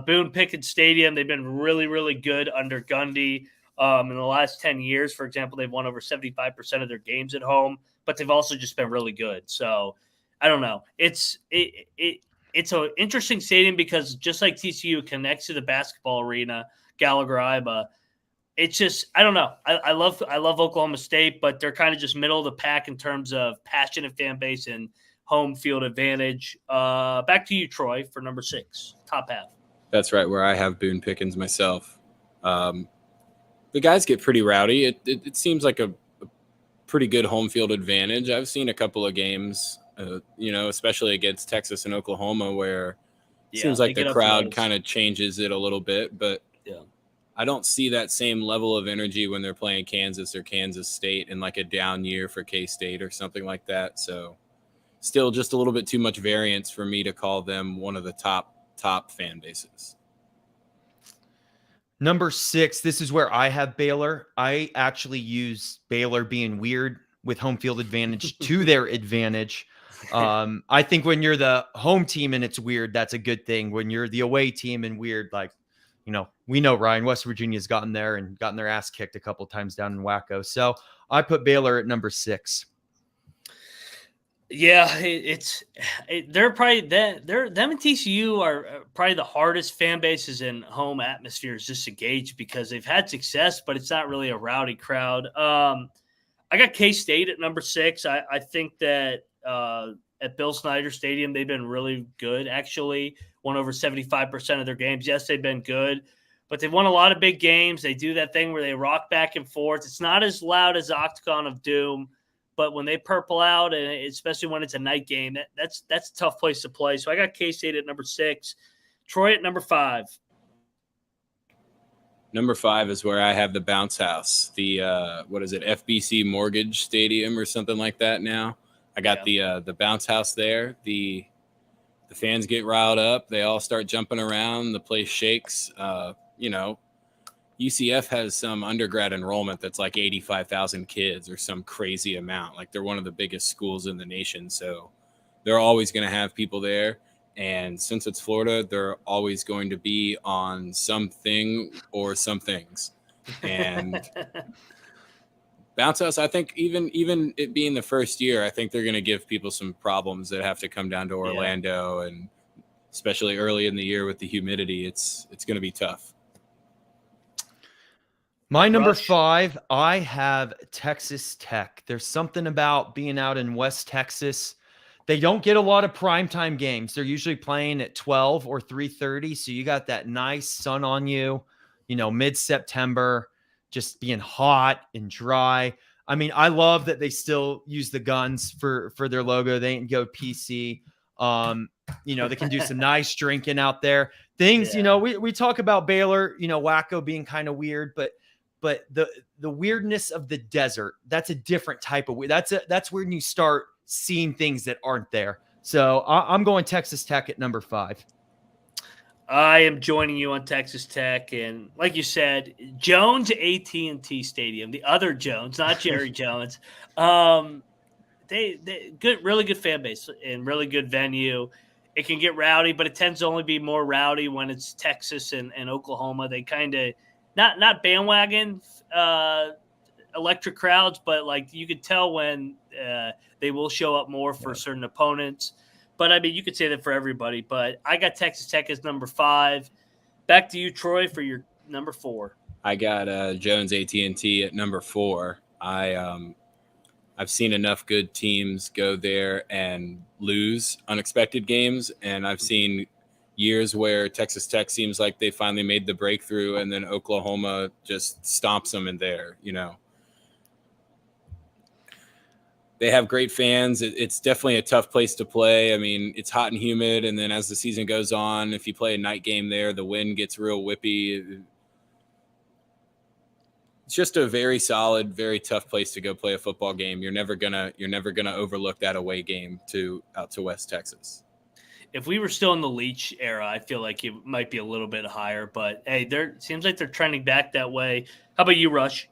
Boone Pickens Stadium, they've been really, really good under Gundy. In the last 10 years, for example, they've won over 75% of their games at home, but they've also just been really good. So I don't know. It's an interesting stadium because just like TCU connects to the basketball arena, Gallagher-Iba, it's just, I don't know. I love Oklahoma State, but they're kind of just middle of the pack in terms of passionate fan base and home field advantage. Back to you, Troy, for number 6, top half. That's right, where I have Boone Pickens myself. The guys get pretty rowdy. It seems like a pretty good home field advantage. I've seen a couple of games, especially against Texas and Oklahoma, where it seems like the crowd kind of changes it a little bit. But I don't see that same level of energy when they're playing Kansas or Kansas State in like a down year for K-State or something like that. So still just a little bit too much variance for me to call them one of the top fan bases. Number 6, this is where I have Baylor. I actually use Baylor being weird with home field advantage to their advantage. I think when you're the home team and it's weird, that's a good thing. When you're the away team and weird, we know Ryan, West Virginia's gotten there and gotten their ass kicked a couple of times down in Waco. So I put Baylor at number 6. Yeah, they're probably them and TCU are probably the hardest fan bases in home atmospheres just to gauge because they've had success, but it's not really a rowdy crowd. I got K-State at number 6. I think that at Bill Snyder Stadium they've been really good. Actually, won over 75% of their games. Yes, they've been good, but they've won a lot of big games. They do that thing where they rock back and forth. It's not as loud as Octagon of Doom. But when they purple out, and especially when it's a night game, that's a tough place to play. So I got K-State at number 6. Troy at number 5. Number 5 is where I have the Bounce House, the FBC Mortgage Stadium or something like that now. I got the Bounce House there. The the fans get riled up. They all start jumping around. The place shakes. UCF has some undergrad enrollment that's like 85,000 kids or some crazy amount. Like they're one of the biggest schools in the nation. So they're always going to have people there. And since it's Florida, they're always going to be on something or some things. And bounce house, I think even it being the first year, I think they're going to give people some problems that have to come down to Orlando. Yeah. And especially early in the year with the humidity, it's going to be tough. My number 5, I have Texas Tech. There's something about being out in West Texas. They don't get a lot of primetime games. They're usually playing at 12 or 3:30. So you got that nice sun on you, mid-September, just being hot and dry. I mean, I love that they still use the guns for their logo. They ain't go PC. They can do some nice drinking out there. Things, we talk about Baylor, Wacko being kind of weird, but the weirdness of the desert, that's a different type of weird. That's when you start seeing things that aren't there. So I'm going Texas Tech at number 5. I am joining you on Texas Tech, and like you said, Jones AT&T Stadium, the other Jones, not Jerry Jones. They good, really good fan base and really good venue. It can get rowdy, but it tends to only be more rowdy when it's Texas and Oklahoma. They kind of not bandwagon electric crowds, but like you could tell when they will show up more for certain opponents. But I mean, you could say that for everybody. But I got Texas Tech as number 5. Back to you, Troy, for your number 4. I got Jones AT&T at number 4. I've seen enough good teams go there and lose unexpected games, and I've seen years where Texas Tech seems like they finally made the breakthrough, and then Oklahoma just stomps them in there. They have great fans. It's definitely a tough place to play. I mean, it's hot and humid, and then as the season goes on, if you play a night game there, the wind gets real whippy. It's just a very solid, very tough place to go play a football game. You're never gonna overlook that away game out to West Texas. If we were still in the Leach era, I feel like it might be a little bit higher. But hey, seems like they're trending back that way. How about you, Rush?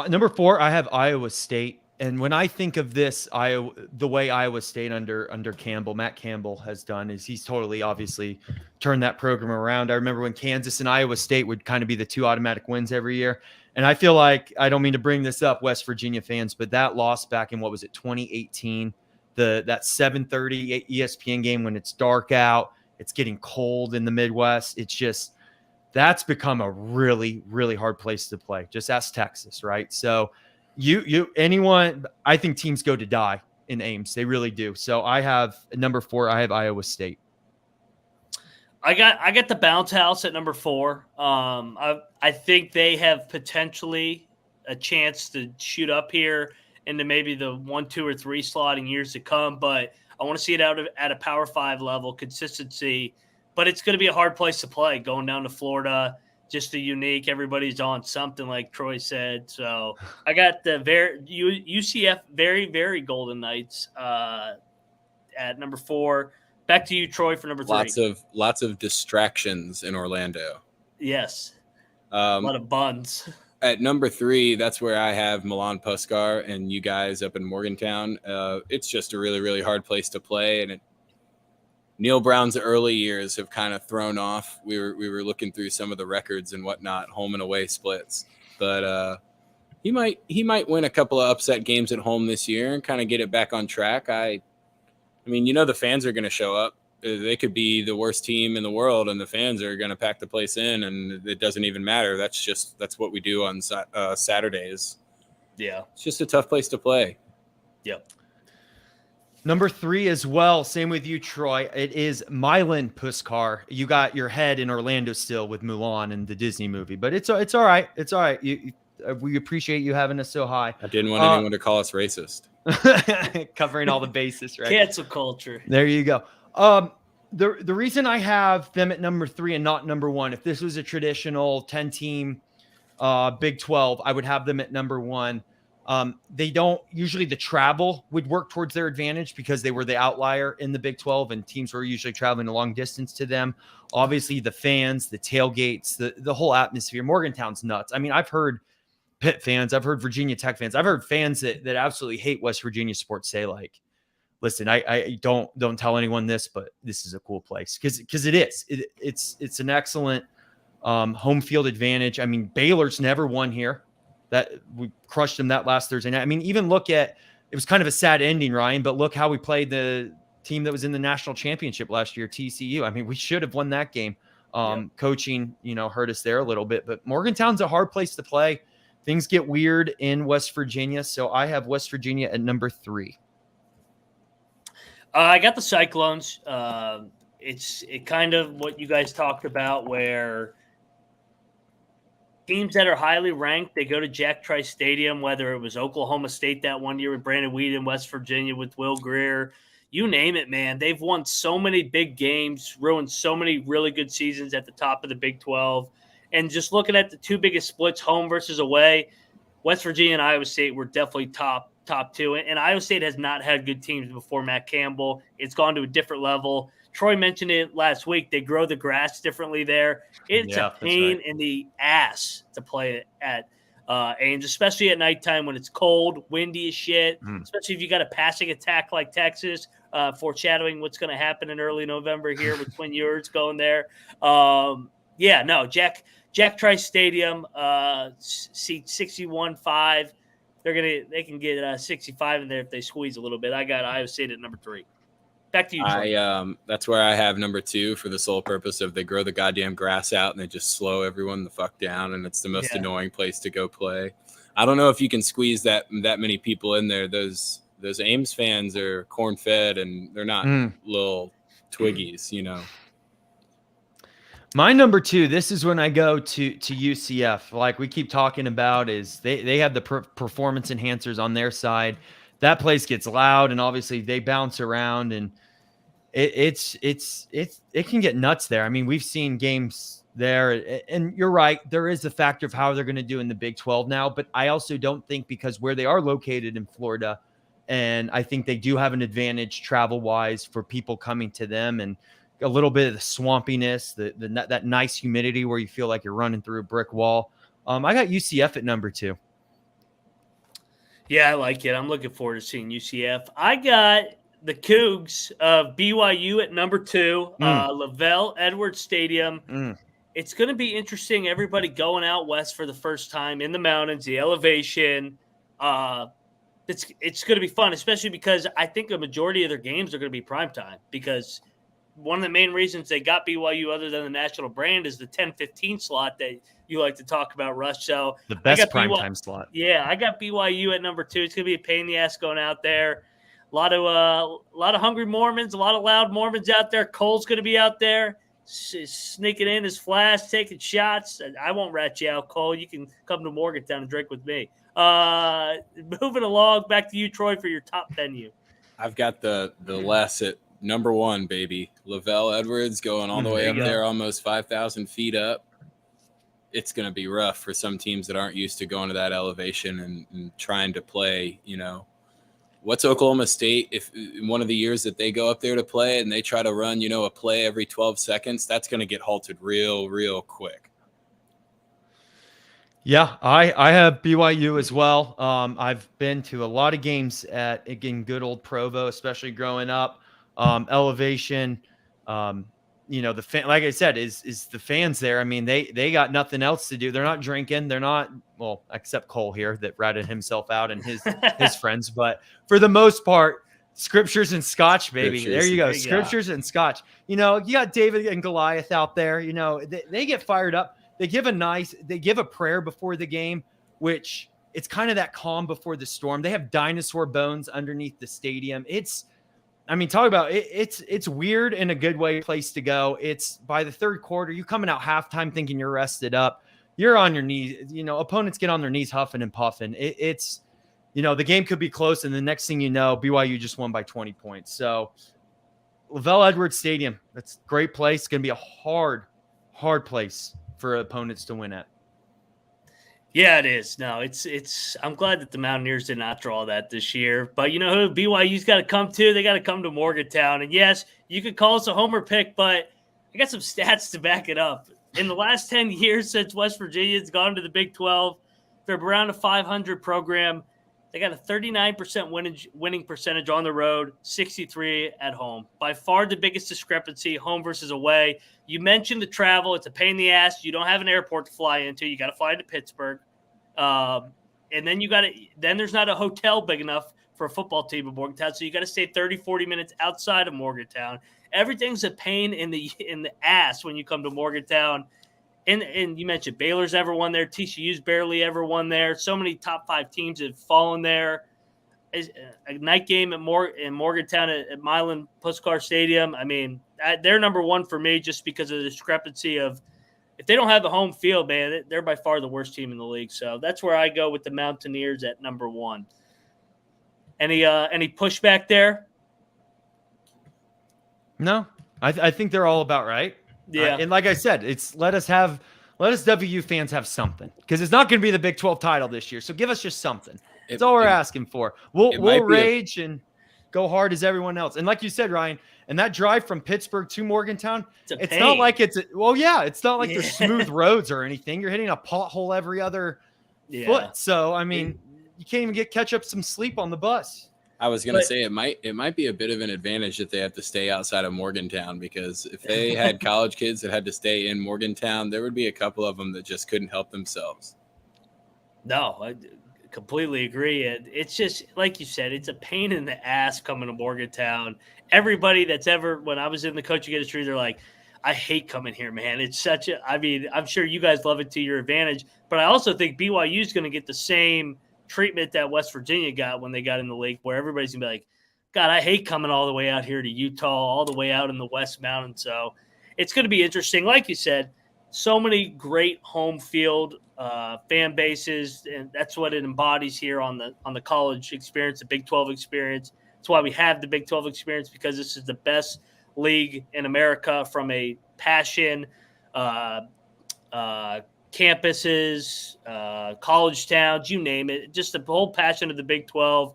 Number 4, I have Iowa State. And when I think of this, the way Iowa State under Campbell, Matt Campbell has done is he's totally obviously turned that program around. I remember when Kansas and Iowa State would kind of be the 2 automatic wins every year. And I feel like, I don't mean to bring this up, West Virginia fans, but that loss back in, 2018, that 7:30 ESPN game when it's dark out, it's getting cold in the Midwest. It's just, that's become a really, really hard place to play. Just ask Texas, right? So I think teams go to die in Ames. They really do. So I have number 4. I have Iowa State. I got the Bounce House at number 4. I think they have potentially a chance to shoot up here into maybe the 1, 2, or 3 slot in years to come. But I want to see it out at a Power 5 level, consistency. But it's going to be a hard place to play going down to Florida. Just a unique. Everybody's on something, like Troy said. So I got the UCF very, very Golden Knights at number 4. Back to you, Troy, for number 3. Lots of distractions in Orlando. Yes, a lot of buns. At number 3, that's where I have Milan Puskar and you guys up in Morgantown. It's just a really, really hard place to play, and Neil Brown's early years have kind of thrown off. We were looking through some of the records and whatnot, home and away splits, but he might win a couple of upset games at home this year and kind of get it back on track. I mean, the fans are going to show up. They could be the worst team in the world, and the fans are going to pack the place in, and it doesn't even matter. That's what we do on Saturdays. Yeah, it's just a tough place to play. Yep. Number 3 as well. Same with you, Troy. It is Milan Puskar. You got your head in Orlando still with Mulan and the Disney movie, but it's all right. It's all right. We appreciate you having us so high. I didn't want anyone to call us racist. Covering all the bases, right? Cancel culture. There you go. The reason I have them at number 3 and not number 1, if this was a traditional 10-team Big 12, I would have them at number 1. They don't usually the travel would work towards their advantage because they were the outlier in the Big 12 and teams were usually traveling a long distance to them. Obviously the fans, the tailgates, the whole atmosphere. Morgantown's nuts. I mean, I've heard Pitt fans, I've heard Virginia Tech fans, I've heard fans that absolutely hate West Virginia sports say like, listen, I don't tell anyone this, but this is a cool place because it is. It's an excellent home field advantage. I mean, Baylor's never won here. That we crushed them that last Thursday night. I mean, even look at it was kind of a sad ending, Ryan, but look how we played the team that was in the national championship last year, TCU. I mean, we should have won that game. Coaching, hurt us there a little bit, but Morgantown's a hard place to play. Things get weird in West Virginia, so I have West Virginia at number 3. I got the Cyclones. It's kind of what you guys talked about, where teams that are highly ranked, they go to Jack Trice Stadium, whether it was Oklahoma State that one year with Brandon Whedon, West Virginia with Will Grier, you name it, man. They've won so many big games, ruined so many really good seasons at the top of the Big 12. And just looking at the two biggest splits, home versus away, West Virginia and Iowa State were definitely top 2. And Iowa State has not had good teams before Matt Campbell. It's gone to a different level. Troy mentioned it last week. They grow the grass differently there. It's a pain in the ass to play at Ames, especially at nighttime when it's cold, windy as shit, especially if you got a passing attack like Texas, foreshadowing what's going to happen in early November here with Twin Ewers going there. Jack Trice Stadium, seat 61.5. They can get 65 in there if they squeeze a little bit. I got Iowa State at number 3. Back to you, Troy. That's where I have number 2 for the sole purpose of they grow the goddamn grass out and they just slow everyone the fuck down, and it's the most annoying place to go play. I don't know if you can squeeze that many people in there. Those Ames fans are corn-fed and they're not little twiggies, My number 2, this is when I go to UCF. Like we keep talking about, is they have the performance enhancers on their side. That place gets loud, and obviously they bounce around, and it can get nuts there. I mean, we've seen games there, and you're right. There is the factor of how they're going to do in the Big 12 now, but I also don't think because where they are located in Florida, and I think they do have an advantage travel-wise for people coming to them, and a little bit of the swampiness, that nice humidity where you feel like you're running through a brick wall. I got UCF at number 2. Yeah, I like it. I'm looking forward to seeing UCF. I got the Cougs of BYU at number 2, Lavelle Edwards Stadium. It's going to be interesting. Everybody going out west for the first time in the mountains, the elevation. It's going to be fun, especially because I think a majority of their games are going to be primetime, because one of the main reasons they got BYU other than the national brand is the 10-15 slot that you like to talk about, Rush. So the best primetime slot. Yeah, I got BYU at number 2. It's going to be a pain in the ass going out there. A lot of hungry Mormons, a lot of loud Mormons out there. Cole's going to be out there sneaking in his flash, taking shots. I won't rat you out, Cole. You can come to Morgantown and drink with me. Moving along, back to you, Troy, for your top venue. I've got the less at number 1, baby. Lavelle Edwards going all the way up there, almost 5,000 feet up. It's going to be rough for some teams that aren't used to going to that elevation and trying to play, What's Oklahoma State? If in one of the years that they go up there to play and they try to run, a play every 12 seconds, that's going to get halted real quick. Yeah, I have BYU as well. I've been to a lot of games at, again, good old Provo, especially growing up. Elevation, the fan, like I said, is the fans there. I mean, they got nothing else to do. They're not drinking. They're not, well, except Cole here that ratted himself out and his friends. But for the most part, scriptures and scotch, baby. There you go. Scriptures and scotch. You got David and Goliath out there. They get fired up. They give a prayer before the game, which it's kind of that calm before the storm. They have dinosaur bones underneath the stadium. Talk about it. It's weird in a good way place to go. It's by the third quarter, you coming out halftime thinking you're rested up. You're on your knees. Opponents get on their knees huffing and puffing. It's the game could be close, and the next thing you know, BYU just won by 20 points. So Lavelle Edwards Stadium, that's a great place. It's going to be a hard place for opponents to win at. Yeah, it is. No, it's. I'm glad that the Mountaineers did not draw that this year. But you know who BYU's got to come to? They got to come to Morgantown. And yes, you could call us a homer pick, but I got some stats to back it up. In the last 10 years since West Virginia's gone to the Big 12, they're around a 500 program. They got a 39% winning percentage on the road, 63 at home. By far the biggest discrepancy, home versus away. You mentioned the travel. It's a pain in the ass. You don't have an airport to fly into. You got to fly into Pittsburgh. And then then there's not a hotel big enough for a football team in Morgantown. So you got to stay 30, 40 minutes outside of Morgantown. Everything's a pain in the ass when you come to Morgantown. And you mentioned Baylor's ever won there. TCU's barely ever won there. So many top 5 teams have fallen there. A night game in Morgantown at Milan Puskar Stadium. I mean, they're number 1 for me just because of the discrepancy of if they don't have the home field, man, they're by far the worst team in the league. So that's where I go with the Mountaineers at number 1. Any pushback there? No, I think they're all about right. Yeah. And like I said, let us WU fans have something, because it's not going to be the Big 12 title this year. So give us just something. That's all we're asking for. We'll rage and go hard as everyone else. And like you said, Ryan, and that drive from Pittsburgh to Morgantown, it's not like it's not like there's smooth roads or anything. You're hitting a pothole every other foot. So, I mean, you can't even catch up some sleep on the bus. I was going to say it might be a bit of an advantage that they have to stay outside of Morgantown, because if they had college kids that had to stay in Morgantown, there would be a couple of them that just couldn't help themselves. No, I completely agree. It's just, like you said, it's a pain in the ass coming to Morgantown. Everybody that's ever, when I was in the coaching industry, they're like, I hate coming here, man. It's such a, I mean, I'm sure you guys love it to your advantage, but I also think BYU is going to get the same treatment that West Virginia got when they got in the league, where everybody's gonna be like, God, I hate coming all the way out here to Utah, all the way out in the West Mountain. So it's going to be interesting. Like you said, so many great home field fan bases, and that's what it embodies here on the college experience, the Big 12 experience. That's why we have the Big 12 experience, because this is the best league in America from a passion, campuses, college towns, you name it, just the whole passion of the Big 12.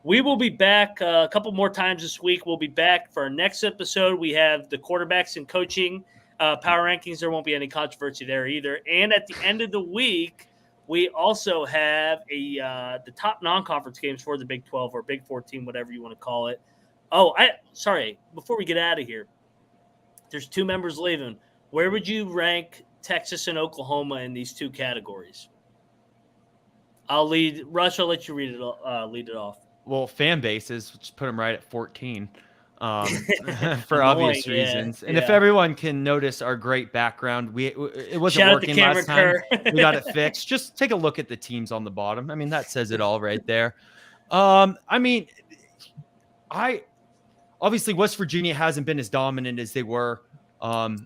We will be back a couple more times this week. We'll be back for our next episode. We have the quarterbacks and coaching power rankings. There won't be any controversy there either. And at the end of the week, we also have the top non-conference games for the Big 12 or Big 14, whatever you want to call it. Oh, sorry. Before we get out of here, there's 2 members leaving. Where would you rank Texas and Oklahoma in these 2 categories? Rush, I'll let you lead it off. Well, fan bases, just put them right at 14 for obvious reasons. And if everyone can notice our great background, it wasn't working last time. We got it fixed. Just take a look at the teams on the bottom. I mean, that says it all right there. I mean, obviously West Virginia hasn't been as dominant as they were a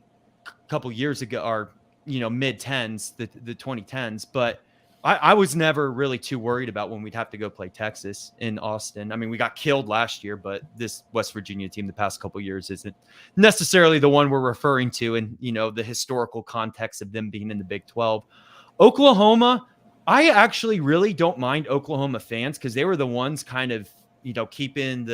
couple years ago, or mid-10s, the 2010s, but I was never really too worried about when we'd have to go play Texas in Austin. I mean, we got killed last year, but this West Virginia team the past couple of years isn't necessarily the one we're referring to in, the historical context of them being in the Big 12. Oklahoma, I actually really don't mind Oklahoma fans, because they were the ones kind of, keeping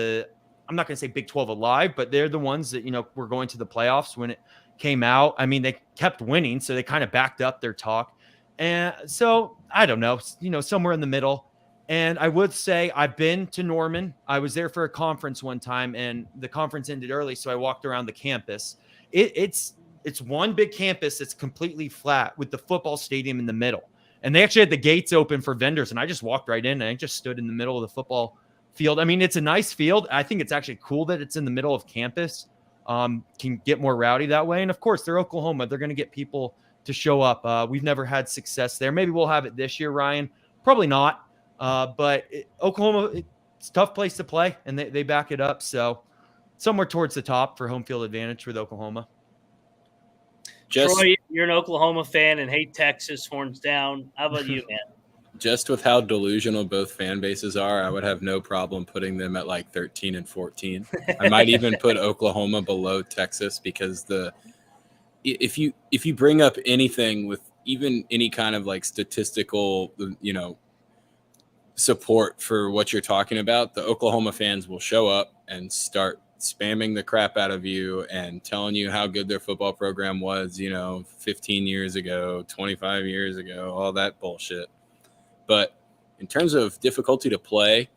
I'm not going to say Big 12 alive, but they're the ones that, were going to the playoffs when it came out. I mean, they kept winning, so they kind of backed up their talk. And so I don't know, somewhere in the middle. And I would say I've been to Norman. I was there for a conference one time, and the conference ended early, so I walked around the campus. It's one big campus that's completely flat with the football stadium in the middle. And they actually had the gates open for vendors, and I just walked right in, and I just stood in the middle of the football field. I mean, it's a nice field. I think it's actually cool that it's in the middle of campus. Can get more rowdy that way. And of course, they're Oklahoma. They're going to get people to show up. We've never had success there. Maybe we'll have it this year, Ryan. Probably not. But Oklahoma, it's a tough place to play, and they back it up. So somewhere towards the top for home field advantage with Oklahoma. Troy, you're an Oklahoma fan and hate Texas, horns down. How about you, man? Just with how delusional both fan bases are, I would have no problem putting them at like 13 and 14. I might even put Oklahoma below Texas, because if you bring up anything with even any kind of like statistical, support for what you're talking about, the Oklahoma fans will show up and start spamming the crap out of you and telling you how good their football program was, 15 years ago, 25 years ago, all that bullshit. But in terms of difficulty to play,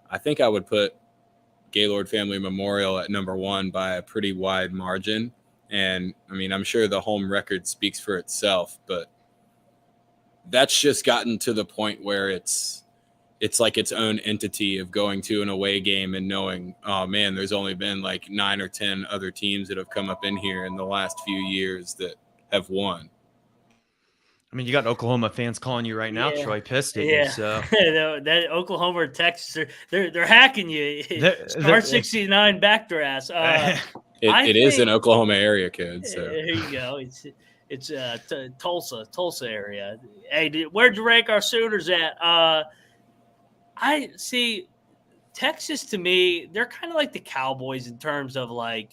I think I would put Gaylord Family Memorial at number 1 by a pretty wide margin. And I mean, I'm sure the home record speaks for itself, but that's just gotten to the point where it's like its own entity of going to an away game and knowing, oh man, there's only been like 9 or 10 other teams that have come up in here in the last few years that have won. I mean, you got Oklahoma fans calling you right now, Troy, pissed at you. So that Oklahoma or Texas, they're hacking you. Star 69 back their ass. It is an Oklahoma area code. So there you go. It's Tulsa area. Hey, where'd you rank our Sooners at? I see Texas, to me, they're kind of like the Cowboys in terms of going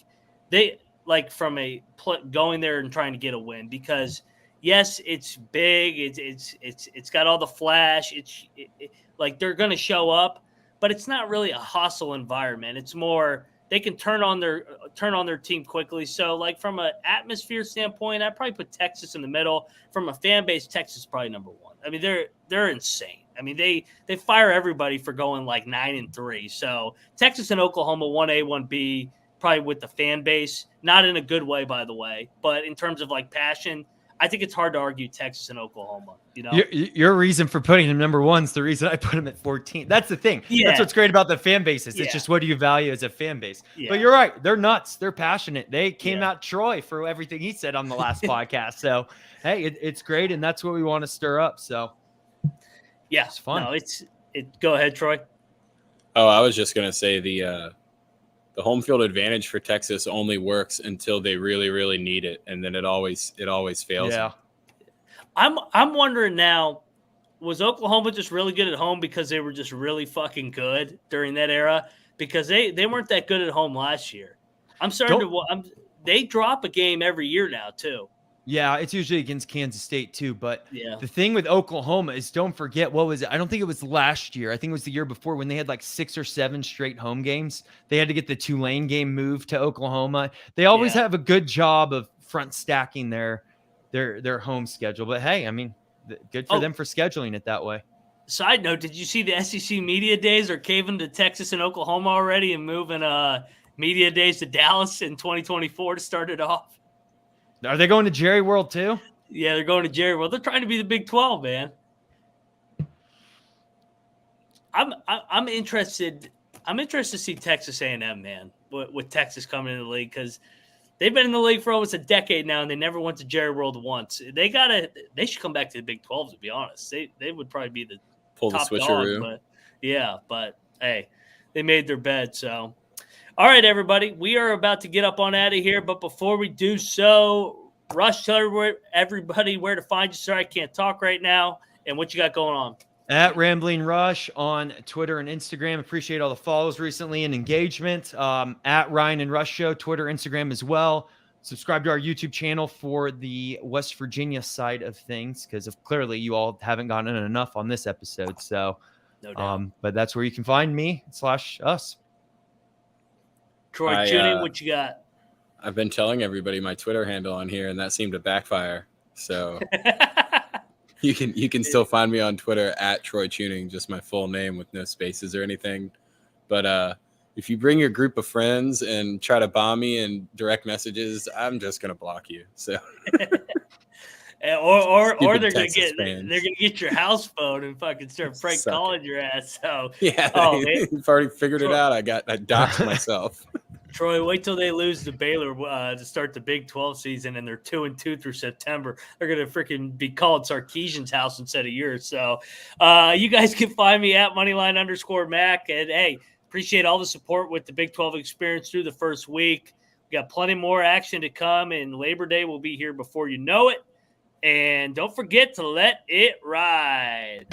there and trying to get a win, because yes, it's big. It's got all the flash. Like they're going to show up, but it's not really a hostile environment. It's more they can turn on their team quickly. So like from an atmosphere standpoint, I'd probably put Texas in the middle. From a fan base, Texas is probably number 1. I mean, they're insane. I mean, they fire everybody for going like 9-3. So Texas and Oklahoma 1A, 1B, probably with the fan base, not in a good way, by the way, but in terms of like passion, I think it's hard to argue Texas and Oklahoma. Your reason for putting him number 1 is the reason I put him at 14. That's the thing. Yeah. That's what's great about the fan bases. It's just, what do you value as a fan base? Yeah. But you're right. They're nuts. They're passionate. They came out Troy for everything he said on the last podcast. So, hey, it's great. And that's what we want to stir up. So, yeah, it's fun. No, go ahead, Troy. Oh, I was just going to say the home field advantage for Texas only works until they really, really need it. And then it always fails. Yeah. I'm wondering now, was Oklahoma just really good at home because they were just really fucking good during that era? Because they weren't that good at home last year. They drop a game every year now too. Yeah, it's usually against Kansas State too. But the thing with Oklahoma is, don't forget, what was it? I don't think it was last year. I think it was the year before, when they had like 6 or 7 straight home games. They had to get the Tulane game moved to Oklahoma. They always have a good job of front stacking their home schedule. But hey, I mean, good for them for scheduling it that way. Side note, did you see the SEC media days are caving to Texas and Oklahoma already and moving media days to Dallas in 2024 to start it off? Are they going to Jerry World too? Yeah, they're going to Jerry World. They're trying to be the Big 12, man. I'm interested. I'm interested to see Texas A&M, man, with Texas coming into the league, because they've been in the league for almost a decade now, and they never went to Jerry World once. They should come back to the Big 12, to be honest. They would probably be the pull top the switcheroo. Dog, but hey, they made their bed, so. All right, everybody, we are about to get up on out of here, but before we do so, Rush, tell everybody where to find you. Sorry, I can't talk right now, and what you got going on. At Rambling Rush on Twitter and Instagram. Appreciate all the follows recently and engagement. At Ryan and Rush Show, Twitter, Instagram as well. Subscribe to our YouTube channel for the West Virginia side of things, because clearly you all haven't gotten enough on this episode. So, no doubt. But that's where you can find me / us. Troy Chewning, what you got? I've been telling everybody my Twitter handle on here, and that seemed to backfire. So you can still find me on Twitter at Troy Chewning, just my full name with no spaces or anything. But if you bring your group of friends and try to bomb me in direct messages, I'm just gonna block you. So or they're gonna get your house phone and fucking start prank calling your ass. So yeah, they've already figured it out. I doxed myself. Troy, wait till they lose to Baylor to start the Big 12 season, and they're 2-2 through September. They're gonna freaking be called Sarkeesian's house instead of yours. So, you guys can find me at Moneyline_Mac, and hey, appreciate all the support with the Big 12 experience through the first week. We got plenty more action to come, and Labor Day will be here before you know it. And don't forget to let it ride.